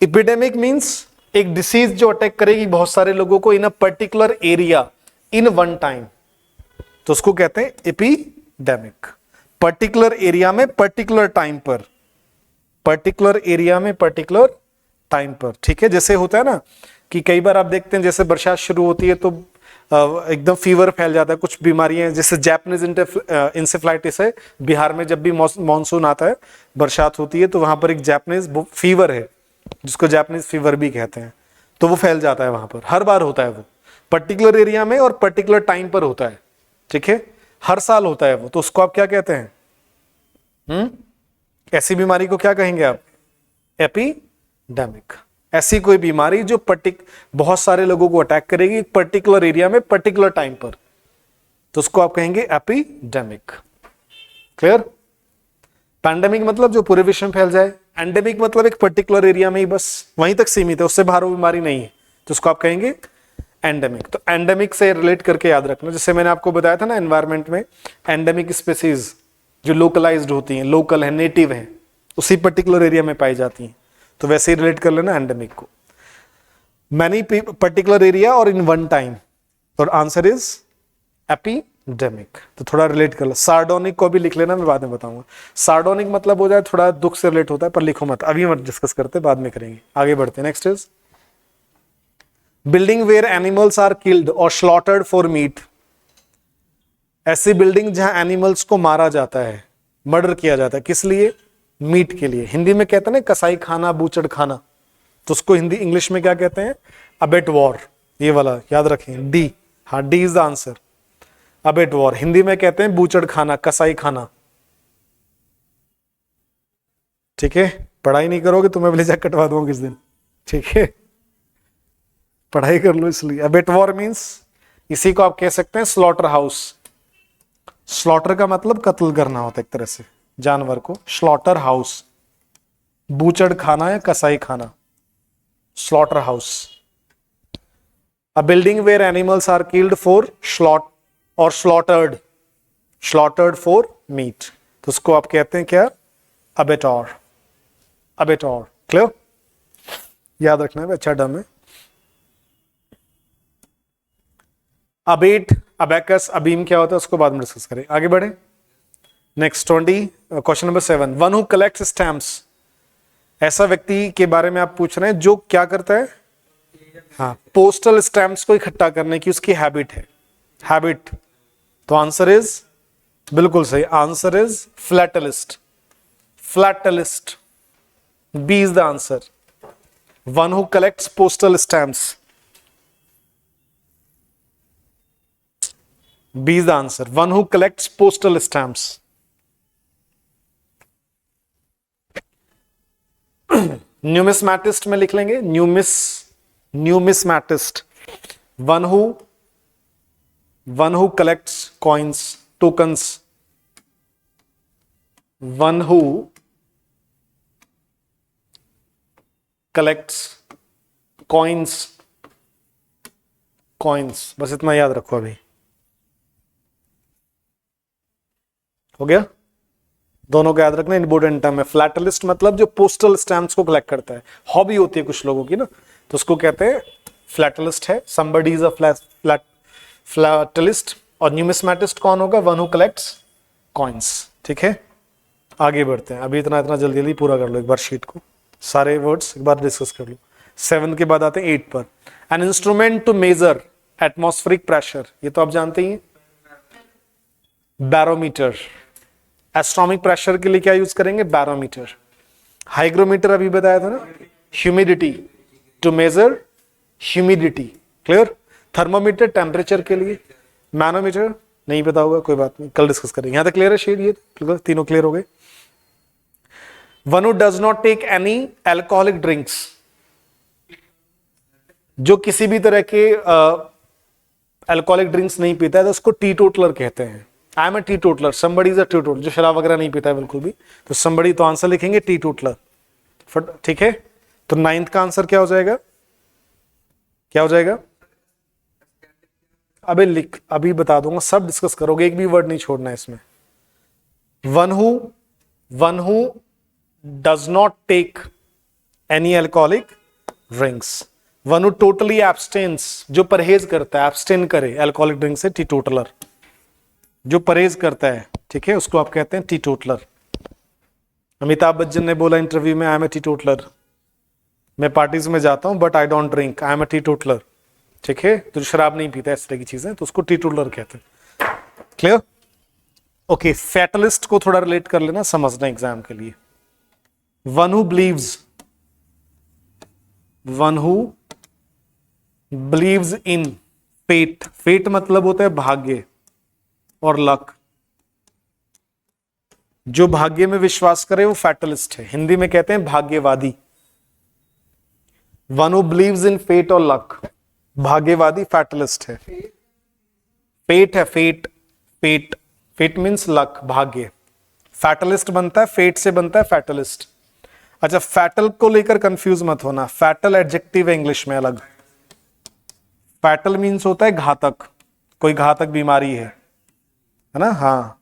एपिडेमिक मींस एक डिसीज जो अटैक करेगी बहुत सारे लोगों को in a particular area in one time, तो उसको कहते हैं एपिडेमिक। पर्टिकुलर एरिया में पर्टिकुलर टाइम पर, पर्टिकुलर एरिया में पर्टिकुलर टाइम पर। ठीक है, जैसे होता है ना कि कई बार आप देखते हैं जैसे बरसात शुरू होती है तो एकदम फीवर फैल जाता है, कुछ बीमारियां जैसे जैपनीज इंसेफ्लाइटिस है। बिहार में जब भी मानसून आता है, बरसात होती है, तो वहां पर एक जैपनीज फीवर है जिसको जैपनीज फीवर भी कहते हैं, तो वो फैल जाता है वहां पर। हर बार होता है वो, पर्टिकुलर एरिया में और पर्टिकुलर टाइम पर होता है, ठीक है, हर साल होता है वो। तो उसको आप क्या कहते हैं? ऐसी बीमारी को क्या कहेंगे आप? एपिडेमिक। ऐसी कोई बीमारी जो बहुत सारे लोगों को अटैक करेगी एक पर्टिकुलर एरिया में पर्टिकुलर टाइम पर, तो उसको आप कहेंगे एपिडेमिक। क्लियर? पैंडेमिक मतलब जो पूरे विश्व में फैल जाए, एंडेमिक मतलब एक पर्टिकुलर एरिया में ही बस वहीं तक सीमित है, उससे बाहर वो बीमारी नहीं है, तो उसको आप कहेंगे एंडेमिक। तो एंडेमिक से रिलेट करके याद रखना, जैसे मैंने आपको बताया था ना, एनवायरमेंट में एंडेमिक स्पीसीज जो लोकलाइज्ड होती हैं, लोकल है, नेटिव है, उसी पर्टिकुलर एरिया में पाई जाती हैं, तो वैसे ही रिलेट कर लेना एंडेमिक को। मैनी पर्टिकुलर एरिया और इन वन टाइम, तो आंसर इज एपिडेमिक। तो थोड़ा रिलेट कर लो। सार्डोनिक को भी लिख लेना, मैं बाद में बताऊंगा। सार्डोनिक मतलब हो जाए थोड़ा दुख से रिलेट होता है, पर लिखो मत, अभी मत डिस्कस करते, बाद में करेंगे। आगे बढ़ते हैं। Next is building where animals are killed और स्लॉटर्ड फॉर मीट। ऐसी बिल्डिंग जहां एनिमल्स को मारा जाता है, मर्डर किया जाता है, किस लिए? मीट के लिए। हिंदी में कहते हैं ना कसाई खाना, बूचड़ खाना, तो उसको हिंदी इंग्लिश में क्या कहते हैं? अबेटवॉर। ये वाला याद रखें, डी। हाँ, D is the answer, abattoir. Hindi में कहते हैं बूचड़ खाना, कसाई खाना, ठीक है। पढ़ाई नहीं करोगे तो मैं ब्लेजर कटवा दूंगा किस दिन, ठीक है, पढ़ाई कर लो इसलिए। अबेटवॉर मीन्स, इसी को आप कह सकते हैं स्लॉटर हाउस। स्लॉटर का मतलब कत्ल करना होता है एक तरह से जानवर को, स्लॉटर हाउस। बूचड़ खाना या कसाई खाना, slaughter house. A building where animals are killed for और स्लॉटर्ड फॉर मीट, तो उसको आप कहते हैं क्या? अबेटॉर। अबेटॉर। क्लियर? याद रखना है, अच्छा डम है। अबेट, अबैकस, अबीम क्या होता है उसको बाद में डिस्कस करें। आगे बढ़े। Next 20, question number 7। One who collects stamps. ऐसा व्यक्ति के बारे में आप पूछ रहे हैं जो क्या करता है? हाँ, पोस्टल स्टैम्प्स को इकट्ठा करने की उसकी हैबिट है, हैबिट। तो आंसर इज बिल्कुल सही, answer is philatelist. Philatelist, B is the answer. One who collects postal stamps, B is the answer. One who collects postal stamps. Numismatist में लिख लेंगे, numismatist. One who collects coins, tokens. One who collects coins, बस इतना याद रखो। अभी हो गया? दोनों को याद रखना, इंपॉर्टेंट टर्म है। फ्लैटलिस्ट मतलब जो पोस्टल स्टैम्प्स को कलेक्ट करता है, हॉबी होती है कुछ लोगों की ना, तो उसको कहते हैं फ्लैटलिस्ट है। Somebody is a philatelist. और न्यूमिस्मैटिस्ट कौन होगा? वन हु कलेक्ट्स कॉइन्स, ठीक है। आगे बढ़ते हैं। अभी इतना जल्दी जल्दी पूरा कर लो एक बार शीट को, सारे वर्ड्स एक बार डिस्कस कर लो। 7 के बाद आते हैं 8 पर। An instrument to measure atmospheric pressure, ये तो आप जानते ही हैं, बैरोमीटर। एस्ट्रोनॉमिक प्रेशर के लिए क्या यूज करेंगे? बैरोमीटर। हाइग्रोमीटर अभी बताया था ना, humidity, to measure humidity. Clear? Thermometer temperature के लिए। मैनोमीटर नहीं पता होगा, कोई बात नहीं, कल डिस्कस करेंगे। यहां तक क्लियर है शेड? ये तीनों क्लियर हो गए। One who does not take any alcoholic drinks, जो किसी भी तरह के अल्कोहलिक ड्रिंक्स नहीं पीता है, तो उसको टीटोटलर कहते हैं। I am a teetotaler, somebody is a teetotaler, जो शराब वगैरह नहीं पीता है बिल्कुल भी, तो समबडी, तो आंसर लिखेंगे टीटोटलर, ठीक है। तो 9th का आंसर क्या हो जाएगा? क्या हो जाएगा? अभी बता दूंगा, सब डिस्कस करोगे, एक भी वर्ड नहीं छोड़ना है इसमें। One who does not take any alcoholic drinks. One who totally abstains, जो परहेज करता है, एब्सटेन करे अल्कोहलिक ड्रिंक से, टीटोटलर। जो परहेज करता है, ठीक है, उसको आप कहते हैं टीटोटलर। अमिताभ बच्चन ने बोला इंटरव्यू में, आई एम ए टीटोटलर, मैं पार्टीज में जाता हूं but I don't drink, I am a teetotaler. ठीक है, तो जो शराब नहीं पीता इस तरह की चीजें, तो उसको टीटोलर कहते हैं। क्लियर? ओके, फैटलिस्ट को थोड़ा रिलेट कर लेना, समझना एग्जाम के लिए। One who believes in fate. Fate मतलब होता है भाग्य और लक। जो भाग्य में विश्वास करे वो फैटलिस्ट है, हिंदी में कहते हैं भाग्यवादी। One who believes in fate और लक, भाग्यवादी फैटलिस्ट है। फेट है, fate fate fate means luck, भाग्य। फैटलिस्ट बनता है, फेट से बनता है फैटलिस्ट। अच्छा, फैटल को लेकर कंफ्यूज मत होना, फैटल एडजेक्टिव है इंग्लिश में अलग। फैटल मीन्स होता है घातक, कोई घातक बीमारी है ना? हाँ,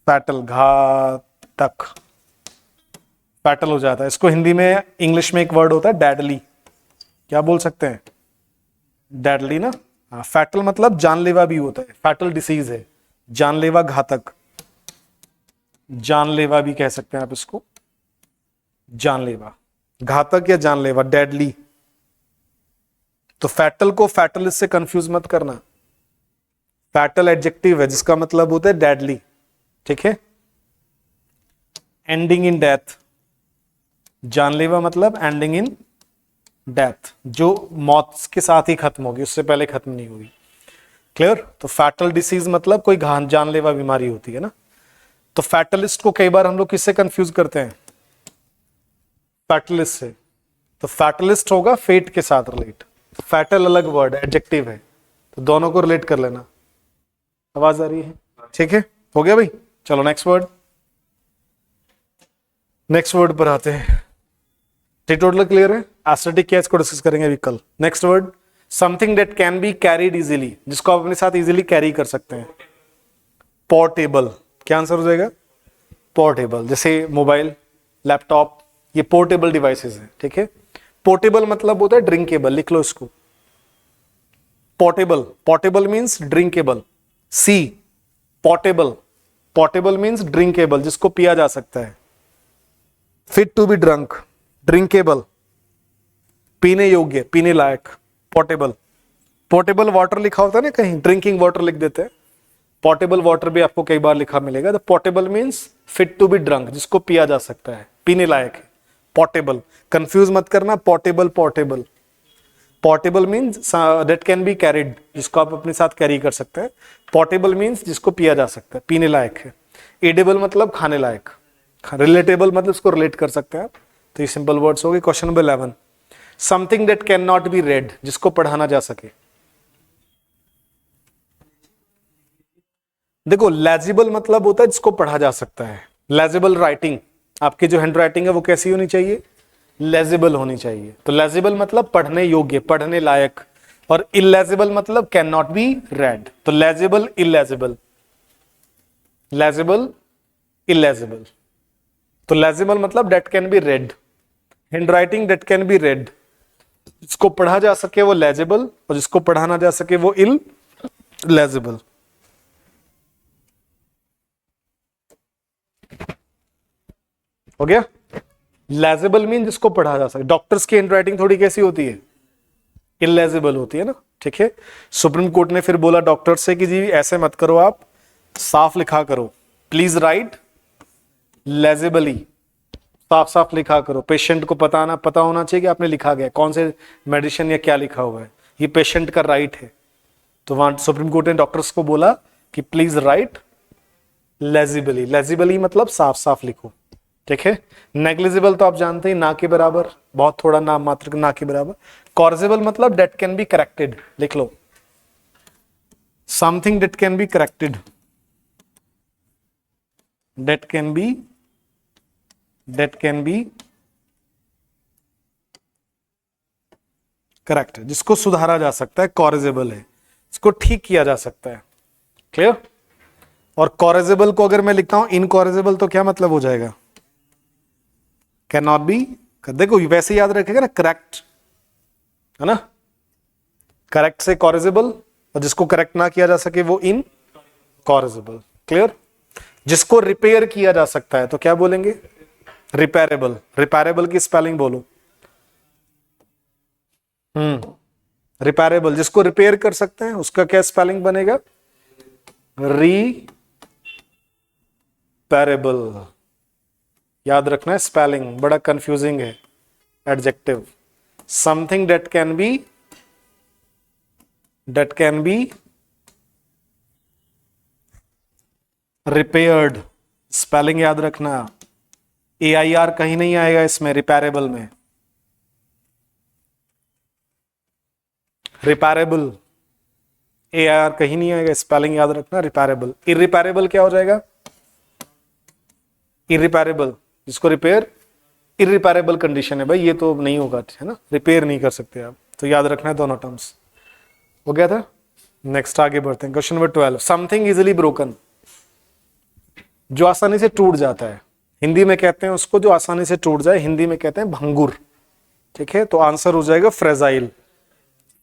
फैटल घातक, फैटल हो जाता है। इसको हिंदी में इंग्लिश में एक वर्ड होता है डेडली। क्या बोल सकते हैं? डेडली ना। हाँ, फैटल मतलब जानलेवा भी होता है, फैटल डिसीज है, जानलेवा, घातक, जानलेवा भी कह सकते हैं आप इसको, जानलेवा, घातक या जानलेवा, डेडली। तो फैटल को फैटलिस्ट से कंफ्यूज मत करना। फैटल एडजेक्टिव है जिसका मतलब होता है डेडली, ठीक है। एंडिंग इन डेथ, जानलेवा मतलब एंडिंग इन डेथ, जो मौत के साथ ही खत्म होगी, उससे पहले खत्म नहीं होगी। क्लियर? तो फैटल डिसीज मतलब कोई जानलेवा बीमारी होती है ना। तो फैटलिस्ट को कई बार हम लोग किससे कंफ्यूज करते हैं? फैटलिस्ट से। तो फैटलिस्ट होगा फेट के साथ रिलेट, फैटल अलग वर्ड एडजेक्टिव है, तो दोनों को रिलेट कर लेना। आवाज आ रही है? ठीक है, हो गया भाई। चलो नेक्स्ट वर्ड, नेक्स्ट वर्ड पर आते हैं। टीटोटल क्लियर है? एस्थेटिक क्या, इसको डिस्कस करेंगे अभी कल। Next word, something that can be carried easily, जिसको आप अपने साथ इजीली कैरी कर सकते हैं। पोर्टेबल, क्या आंसर हो जाएगा? पोर्टेबल, जैसे मोबाइल, लैपटॉप, ये पोर्टेबल डिवाइसेस हैं, ठीक है। पोर्टेबल मतलब होता है ड्रिंकेबल, लिख लो इसको। Portable, portable means drinkable. See, portable, portable means drinkable, जिसको पिया जा सकता है। Fit to be drunk, drinkable, पीने योग्य, पीने लायक, पोर्टेबल। पोर्टेबल वाटर लिखा होता है ना कहीं, ड्रिंकिंग वाटर लिख देते हैं, पोर्टेबल वाटर भी आपको कई बार लिखा मिलेगा। तो portable means fit to be drunk, जिसको पिया जा सकता है, पीने लायक है, पोर्टेबल। कंफ्यूज मत करना, portable portable. Portable means that can be carried, जिसको आप अपने साथ कैरी कर सकते हैं। पोर्टेबल मींस जिसको पिया जा सकता है, पीने लायक है। एडेबल मतलब खाने लायक। रिलेटेबल मतलब इसको रिलेट कर सकते हैं आप। तो ये सिंपल वर्ड्स हो गए। Question number 11, something that can not be red, जिसको पढ़ा ना जा सके। देखो, लेजिबल मतलब होता है जिसको पढ़ा जा सकता है। लेजिबल राइटिंग, आपकी जो हैंड राइटिंग है वो कैसी होनी चाहिए? लेजिबल होनी चाहिए। तो लेजिबल मतलब पढ़ने योग्य, पढ़ने लायक। और इलेजिबल मतलब कैन नॉट बी रेड। तो लेजिबल, इलेजिबल, लेजिबल, इलेजिबल। तो लेजिबल मतलब date can B red, hand writing date can B red, जिसको पढ़ा जा सके वो लेजिबल, और जिसको पढ़ा ना जा सके वो इलेजिबल। हो गया? लेजिबल मीन जिसको पढ़ा जा सके। डॉक्टर्स की हैंड राइटिंग थोड़ी कैसी होती है? इलेजिबल होती है ना, ठीक है। सुप्रीम कोर्ट ने फिर बोला डॉक्टर से कि जी ऐसे मत करो, आप साफ लिखा करो, प्लीज राइट लेजिबली, साफ साफ लिखा करो। पेशेंट को पता होना चाहिए कि आपने लिखा गया कौन से मेडिसिन या क्या लिखा हुआ है, ये पेशेंट का राइट है। तो वहां सुप्रीम कोर्ट ने डॉक्टर्स को बोला कि प्लीज राइट लेजिबली। लेजिबली मतलब साफ साफ लिखो, ठीक है। नेग्लिजिबल तो आप जानते हैं, ना के बराबर, बहुत थोड़ा नाम मात्र ना के बराबर। कॉर्जेबल मतलब डेट कैन बी करेक्टेड, लिख लो, something that can be corrected, that can be correct, जिसको सुधारा जा सकता है, कॉरेजेबल है, इसको ठीक किया जा सकता है। क्लियर? और कॉरेजेबल को अगर मैं लिखता हूं इनकॉरेजेबल तो क्या मतलब हो जाएगा? Can not be. देखो वैसे याद रखेगा ना, करेक्ट है ना, करेक्ट से कॉरेजेबल, और जिसको करेक्ट ना किया जा सके वो इनकॉरेजेबल। क्लियर? जिसको रिपेयर किया जा सकता है तो क्या बोलेंगे? रिपेरेबल। रिपेरेबल की स्पेलिंग बोलो। रिपेरेबल, जिसको रिपेयर कर सकते हैं उसका क्या स्पेलिंग बनेगा? रिपेरेबल। याद रखना है, स्पेलिंग बड़ा कंफ्यूजिंग है। Adjective, something that can be repaired. Spelling याद रखना, AIR कहीं नहीं आएगा इसमें, रिपेरेबल में। रिपेरेबल, AIR कहीं नहीं आएगा, स्पेलिंग याद रखना, रिपेरेबल। इरिपेरेबल क्या हो जाएगा? इरिपेरेबल, जिसको रिपेयर, इरिपेरेबल कंडीशन है भाई, ये तो नहीं होगा, है ना, रिपेयर नहीं कर सकते आप, तो याद रखना है दोनों टर्म्स। हो गया था। नेक्स्ट आगे बढ़ते हैं, question number 12। Something easily broken, जो आसानी से टूट जाता है। हिंदी में कहते हैं उसको जो आसानी से टूट जाए, हिंदी में कहते हैं भंगुर। ठीक है, तो आंसर हो जाएगा फ्रेजाइल।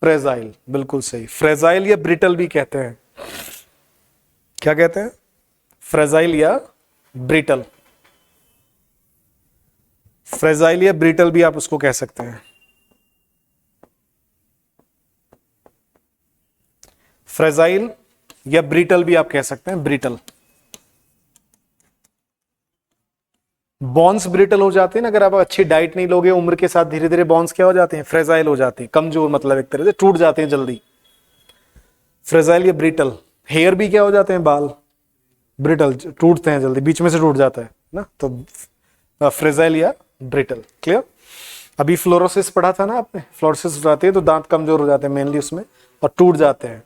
फ्रेजाइल, बिल्कुल सही। फ्रेजाइल या ब्रिटल भी कहते हैं। क्या कहते हैं? फ्रेजाइल या ब्रिटल। फ्रेजाइल या ब्रिटल भी आप उसको कह सकते हैं। फ्रेजाइल या ब्रिटल भी आप कह सकते हैं, ब्रिटल। बॉन्स ब्रिटल हो जाते हैं ना, अगर आप अच्छी डाइट नहीं लोगे उम्र के साथ, धीरे धीरे बॉन्स क्या हो जाते हैं? फ्रेजाइल हो जाते हैं, कमजोर, मतलब एक तरह से टूट जाते हैं जल्दी। फ्रेजाइल या ब्रिटल। हेयर भी क्या हो जाते हैं? बाल ब्रिटल, टूटते हैं जल्दी, बीच में से टूट जाता है ना, तो फ्रेजाइल या ब्रिटल। क्लियर? अभी फ्लोरोसिस पढ़ा था ना आपने, फ्लोरोसिस हो जाती है तो दांत कमजोर हो जाते हैं मेनली उसमें, और टूट जाते हैं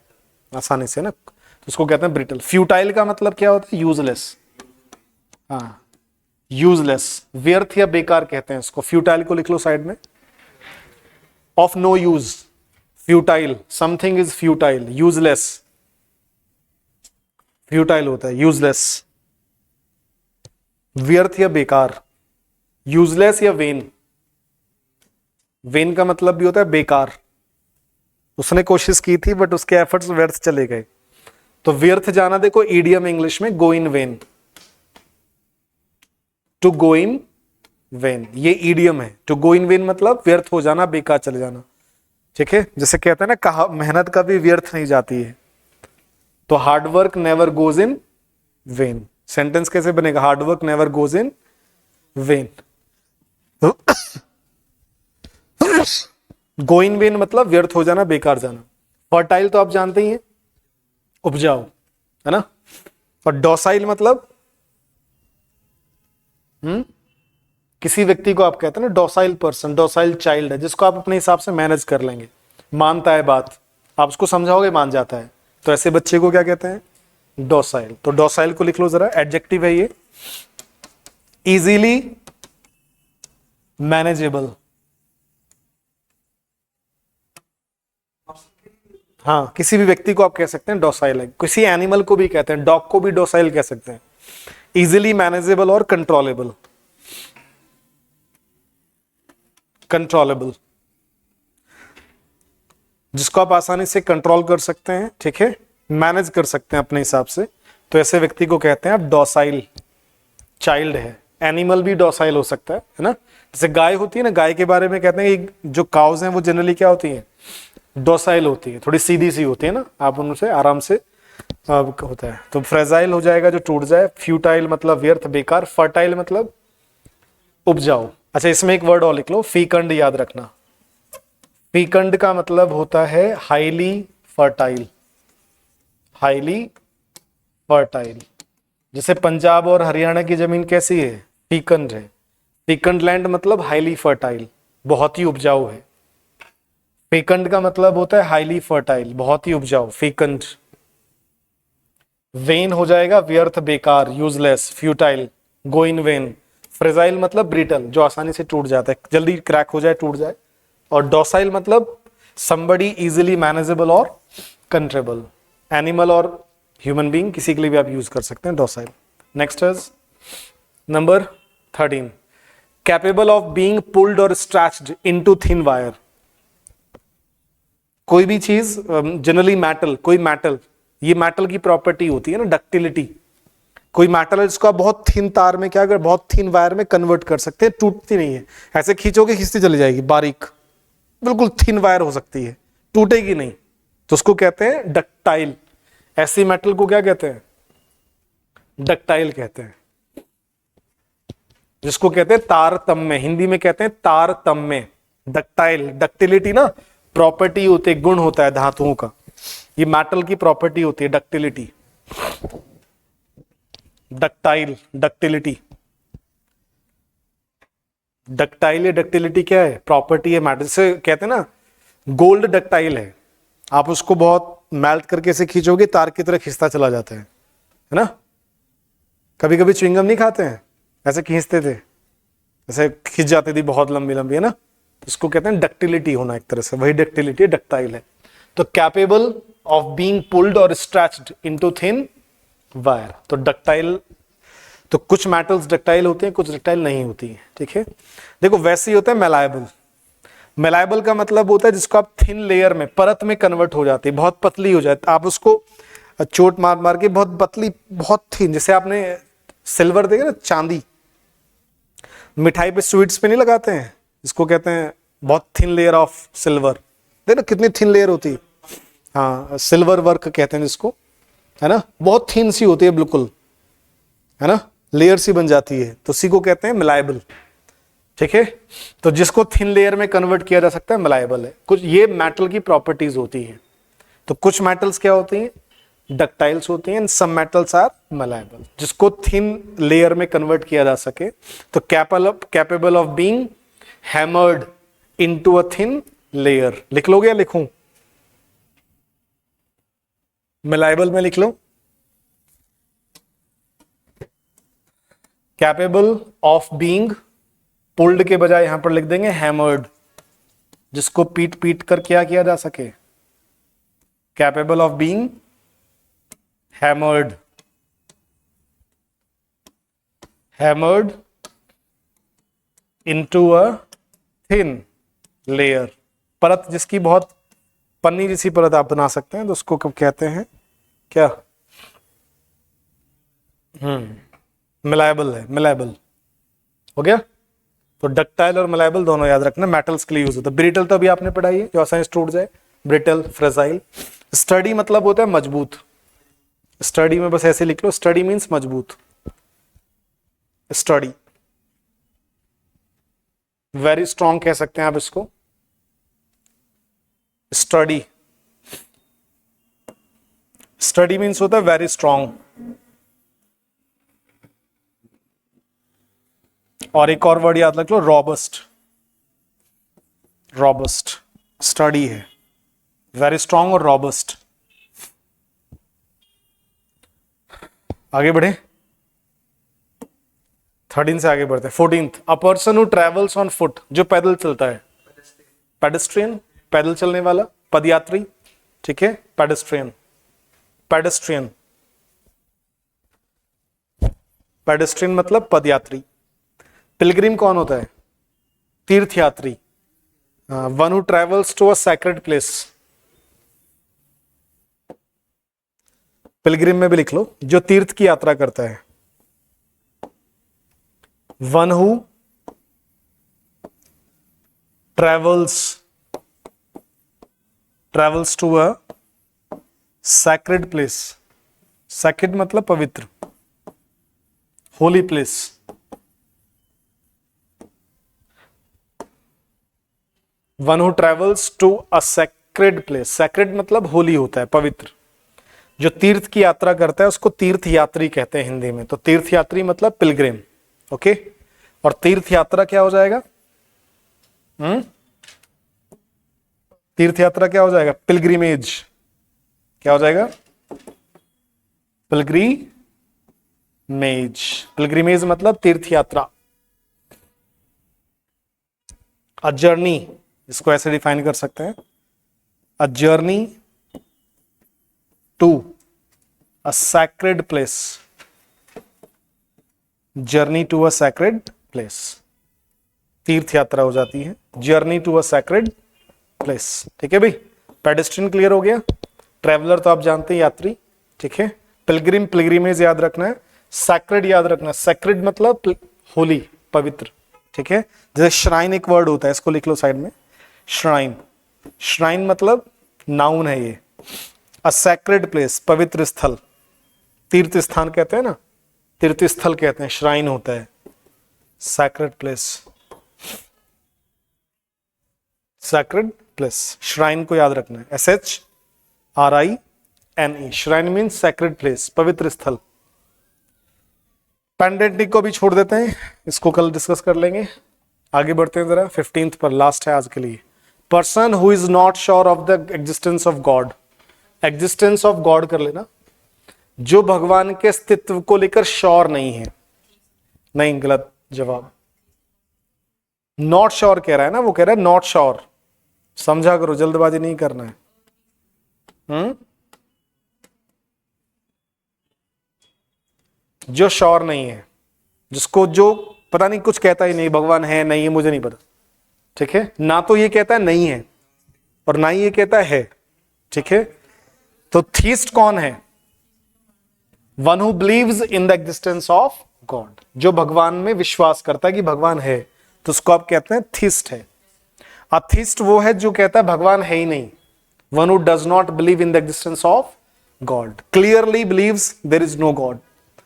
आसानी से ना, तो उसको कहते हैं ब्रिटल। फ्यूटाइल का मतलब क्या होता है? यूजलेस। हाँ, यूजलेस, व्यर्थ या बेकार कहते हैं इसको। फ्यूटाइल को लिख लो साइड में, of no use. Futile, something is futile, useless. Futile होता है यूजलेस, व्यर्थ या बेकार। यूजलेस या वेन। वेन का मतलब भी होता है बेकार। उसने कोशिश की थी बट उसके एफर्ट्स व्यर्थ चले गए, तो व्यर्थ जाना देखो ईडियम इंग्लिश में go in vain. To go in vain, ये ईडियम है। टू गो इन वेन मतलब व्यर्थ हो जाना, बेकार चले जाना। ठीक है, जैसे कहते हैं ना, कहा मेहनत कभी व्यर्थ नहीं जाती है, तो hard work never goes in when. Sentence कैसे बनेगा? Hard work never goes in when. Go in vain मतलब व्यर्थ हो जाना, बेकार जाना। फर्टाइल तो आप जानते ही हैं, उपजाऊ, है ना। और डॉसाइल मतलब किसी व्यक्ति को आप कहते हैं ना डॉसाइल पर्सन, डॉसाइल चाइल्ड है, जिसको आप अपने हिसाब से मैनेज कर लेंगे, मानता है बात, आप उसको समझाओगे मान जाता है, तो ऐसे बच्चे को क्या कहते हैं? डॉसाइल। तो डॉसाइल को लिख लो जरा, एडजेक्टिव है ये। Easily manageable. हाँ, किसी भी व्यक्ति को आप कह सकते हैं डॉसाइल है। किसी एनिमल को भी कहते हैं, डॉग को भी डॉसाइल कह सकते हैं। इजीली मैनेजेबल और कंट्रोलेबल। कंट्रोलेबल, जिसको आप आसानी से कंट्रोल कर सकते हैं, ठीक है, मैनेज कर सकते हैं अपने हिसाब से, तो ऐसे व्यक्ति को कहते हैं आप डॉसाइल चाइल्ड है। एनिमल भी डॉसाइल हो सकता है ना। जैसे गाय होती है ना, गाय के बारे में कहते हैं कि जो काउज हैं वो जनरली क्या होती हैं? डॉसाइल होती है, थोड़ी सीधी सी होती है ना, आप उनसे आराम से होता है। तो फ्रेजाइल हो जाएगा जो टूट जाए, फ्यूटाइल मतलब व्यर्थ बेकार, फर्टाइल मतलब उपजाऊ। अच्छा, इसमें एक वर्ड और लिख लो, फीकंड, याद रखना। फीकंड का मतलब होता है हाईली फर्टाइल। हाईली फर्टाइल, जैसे पंजाब और हरियाणा की जमीन कैसी है? फीकंड है। फीकंड लैंड मतलब हाईली फर्टाइल, बहुत ही उपजाऊ है। फीकंड का मतलब होता है हाईली फर्टाइल, बहुत ही उपजाऊ, फीकंड। वेन हो जाएगा व्यर्थ बेकार, useless, futile, go in when. Fragile मतलब ब्रिटल, जो आसानी से टूट जाता है, जल्दी क्रैक हो जाए, टूट जाए। और डॉसाइल मतलब somebody इजिली मैनेजेबल और कंट्रोलेबल। एनिमल और ह्यूमन बीइंग किसी के लिए भी आप यूज कर सकते हैं docile. Next is number 13, capable of being pulled और स्ट्रेच्ड इनटू थिन वायर। कोई भी चीज, जनरली मेटल, कोई मेटल, ये मेटल की प्रॉपर्टी होती है ना, डक्टिलिटी। कोई मेटल है जिसको आप बहुत थिन तार में क्या कर, बहुत थिन वायर में कन्वर्ट कर सकते हैं, टूटती नहीं है। ऐसे खींचोगे खींचती चली जाएगी, बारीक, बिल्कुल थिन वायर हो सकती है, टूटेगी नहीं, तो उसको कहते हैं डक्टाइल। ऐसी मेटल को क्या कहते हैं? डक्टाइल कहते हैं, जिसको कहते हैं तारतम्य, हिंदी में कहते हैं तारतम्य। डक्टाइल, डक्टिलिटी ना प्रॉपर्टी होती है, गुण होता है धातुओं का, ये मेटल की प्रॉपर्टी होती है डक्टिलिटी। डक्टाइल, डक्टिलिटी, डक्टाइल या डक्टिलिटी क्या है? प्रॉपर्टी है मेटल से। कहते हैं ना गोल्ड डक्टाइल है, आप उसको बहुत मेल्ट करके से खींचोगे तार की तरह खिंचता चला जाता है ना। कभी कभी च्युइंगम नहीं खाते हैं, ऐसे खींचते थे, ऐसे खिंच जाती थी बहुत लंबी लंबी, है ना। तो इसको कहते हैं डक्टिलिटी होना, एक तरह से वही डक्टिलिटी डक्टाइल है। तो कैपेबल ऑफ बीइंग पुल्ड और स्ट्रेच्ड इनटू थिन वायर। तो डक्टाइल, तो कुछ मेटल्स डक्टाइल होते हैं, कुछ डक्टाइल नहीं होती है, ठीक है। देखो वैसे ही होता है मेलायबल। मेलायबल का मतलब होता है जिसको आप थिन लेयर में, परत में कन्वर्ट हो जाती है, बहुत पतली हो जाती है, आप उसको चोट मार मार के बहुत पतली, बहुत थिन, जैसे आपने सिल्वर देखा ना, चांदी, मिठाई पे स्वीट्स पे नहीं लगाते हैं, इसको कहते हैं बहुत थिन लेयर ऑफ सिल्वर। देखो कितनी थिन लेयर होती है, हाँ सिल्वर वर्क कहते हैं जिसको, है ना, बहुत थिन सी होती है बिल्कुल, है ना, लेयर सी बन जाती है, तो उसी को कहते हैं मलायबल, ठीक है। तो जिसको थिन लेयर में कन्वर्ट किया जा सकता है मलायबल है। कुछ ये मेटल की प्रॉपर्टीज होती है। तो कुछ मेटल्स क्या होती हैं? डक्टाइल्स होती हैं, सम मेटल्स आर मलायबल, जिसको थिन लेयर में कन्वर्ट किया जा सके। तो capable of being hammered into a thin layer. लिख लोगे या लिखूं? मलायबल में लिख लो, कैपेबल ऑफ बीइंग, पुल्ड के बजाय यहां पर लिख देंगे हैमर्ड, जिसको पीट पीट कर क्या किया जा सके। Capable of being hammered, hammered into a thin layer. परत जिसकी बहुत पन्नी जैसी परत आप बना सकते हैं, तो उसको कब कहते हैं क्या? मलायबल है, मलायबल हो गया। तो डक्टाइल और मलायबल दोनों याद रखना, मेटल्स के लिए यूज होता है। ब्रिटल तो अभी आपने पढ़ाई है, जो आसानी से टूट जाए, ब्रिटल, फ्रेजाइल। स्टडी मतलब होता है मजबूत, स्टडी में बस ऐसे लिख लो, स्टडी मींस मजबूत। स्टडी, वेरी स्ट्रॉन्ग कह सकते हैं आप इसको, स्टडी। स्टडी मींस होता है वेरी स्ट्रॉन्ग। और एक और वर्ड याद रख लो, रॉबस्ट। रॉबस्ट स्टडी है, वेरी स्ट्रॉन्ग और रॉबस्ट। आगे बढ़े, 13 से आगे बढ़ते हैं। 14th, a person who travels on foot, जो पैदल चलता है। पेडेस्ट्रियन, पैदल चलने वाला, पदयात्री, ठीक है, पेडेस्ट्रियन। पेडेस्ट्रियन, पेडेस्ट्रियन मतलब पदयात्री। पिलग्रिम कौन होता है? तीर्थयात्री। One who travels to a sacred place. Pilgrim में भी लिख लो, जो तीर्थ की यात्रा करता है। One who travels to a sacred place. Sacred मतलब पवित्र, holy place. One who travels to a sacred place. Sacred मतलब होली होता है, पवित्र। जो तीर्थ की यात्रा करता है उसको तीर्थ यात्री कहते हैं हिंदी में। तो तीर्थ यात्री मतलब पिलग्रिम, ओके। और तीर्थ यात्रा क्या हो जाएगा? तीर्थ यात्रा क्या हो जाएगा? पिलग्रिमेज। क्या हो जाएगा? पिलग्रिमेज। पिलग्रिमेज मतलब तीर्थ यात्रा। अ जर्नी, इसको ऐसे डिफाइन कर सकते हैं, a journey to a sacred place. Journey to a sacred place, तीर्थ यात्रा हो जाती है, journey to a sacred place, ठीक है भाई। पेडेस्ट्रियन क्लियर हो गया। ट्रेवलर तो आप जानते हैं, यात्री, ठीक है। पिलग्रिम, पिलग्रिमेज याद रखना है। सैक्रेड याद रखना है, सैक्रेड मतलब होली, पवित्र, ठीक है। जैसे श्राइन एक वर्ड होता है, इसको लिख लो साइड में, श्राइन। श्राइन मतलब नाउन है ये। अ सैक्रेड प्लेस, पवित्र स्थल, तीर्थ स्थान कहते हैं ना, तीर्थ स्थल कहते हैं, श्राइन होता है, sacred place, sacred place, shrine को याद रखना है, SHRINE, shrine means sacred place, पवित्र स्थल। पेंडेंटिक को भी छोड़ देते हैं, इसको कल डिस्कस कर लेंगे। आगे बढ़ते हैं जरा, 15th पर, लास्ट है आज के लिए। Person who is not sure of the existence of God, existence of God कर लेना, जो भगवान के अस्तित्व को लेकर श्योर नहीं है। नहीं, गलत जवाब, नॉट श्योर कह रहा है ना, वो कह रहा है नॉट श्योर, समझा करो, जल्दबाजी नहीं करना है। जो श्योर नहीं है, जिसको जो पता नहीं, कुछ कहता ही नहीं, भगवान है नहीं है मुझे नहीं पता, ठीक है, ना तो ये कहता है नहीं है और ना ही ये कहता है, ठीक है। तो थीस्ट कौन है? One who believes in the existence of God, जो भगवान में विश्वास करता है कि भगवान है, तो उसको आप कहते हैं थीस्ट है। अथीस्ट वो है जो कहता है भगवान है ही नहीं, one who does not believe in the existence of God, clearly believes there is no God,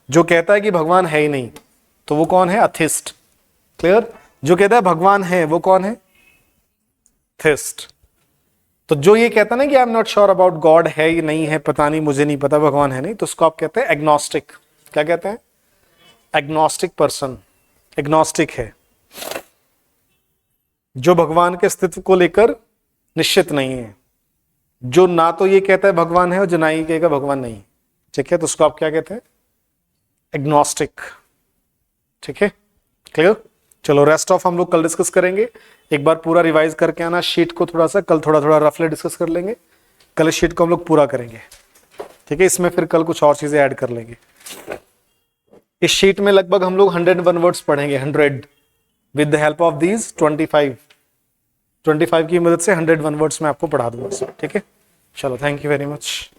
जो कहता है कि भगवान है ही नहीं, तो वो कौन है? अथिस्ट। क्लियर? जो कहता है भगवान है वो कौन है? थिस्ट। तो जो ये कहता है ना कि I am not sure about God, है ही नहीं है, पता नहीं, मुझे नहीं पता, भगवान है नहीं, तो उसको आप कहते हैं एग्नोस्टिक। क्या कहते हैं? एग्नोस्टिक पर्सन, एग्नोस्टिक है, जो भगवान के अस्तित्व को लेकर निश्चित नहीं है, जो ना तो ये कहता है भगवान है और जो ना ही कहेगा भगवान नहीं, ठीक है, तो उसको आप क्या कहते हैं? एग्नोस्टिक। ठीक है, क्लियर? चलो रेस्ट ऑफ हम लोग कल डिस्कस करेंगे। एक बार पूरा रिवाइज करके आना शीट को, थोड़ा सा कल थोड़ा थोड़ा रफली डिस्कस कर लेंगे, कल इस शीट को हम लोग पूरा करेंगे, ठीक है। इसमें फिर कल कुछ और चीजें ऐड कर लेंगे। इस शीट में लगभग हम लोग 101 वर्ड्स पढ़ेंगे, 100 with the help of these 25 की मदद से 101 वर्ड्स में आपको पढ़ा दूंगा, ठीक है। चलो, थैंक यू वेरी मच।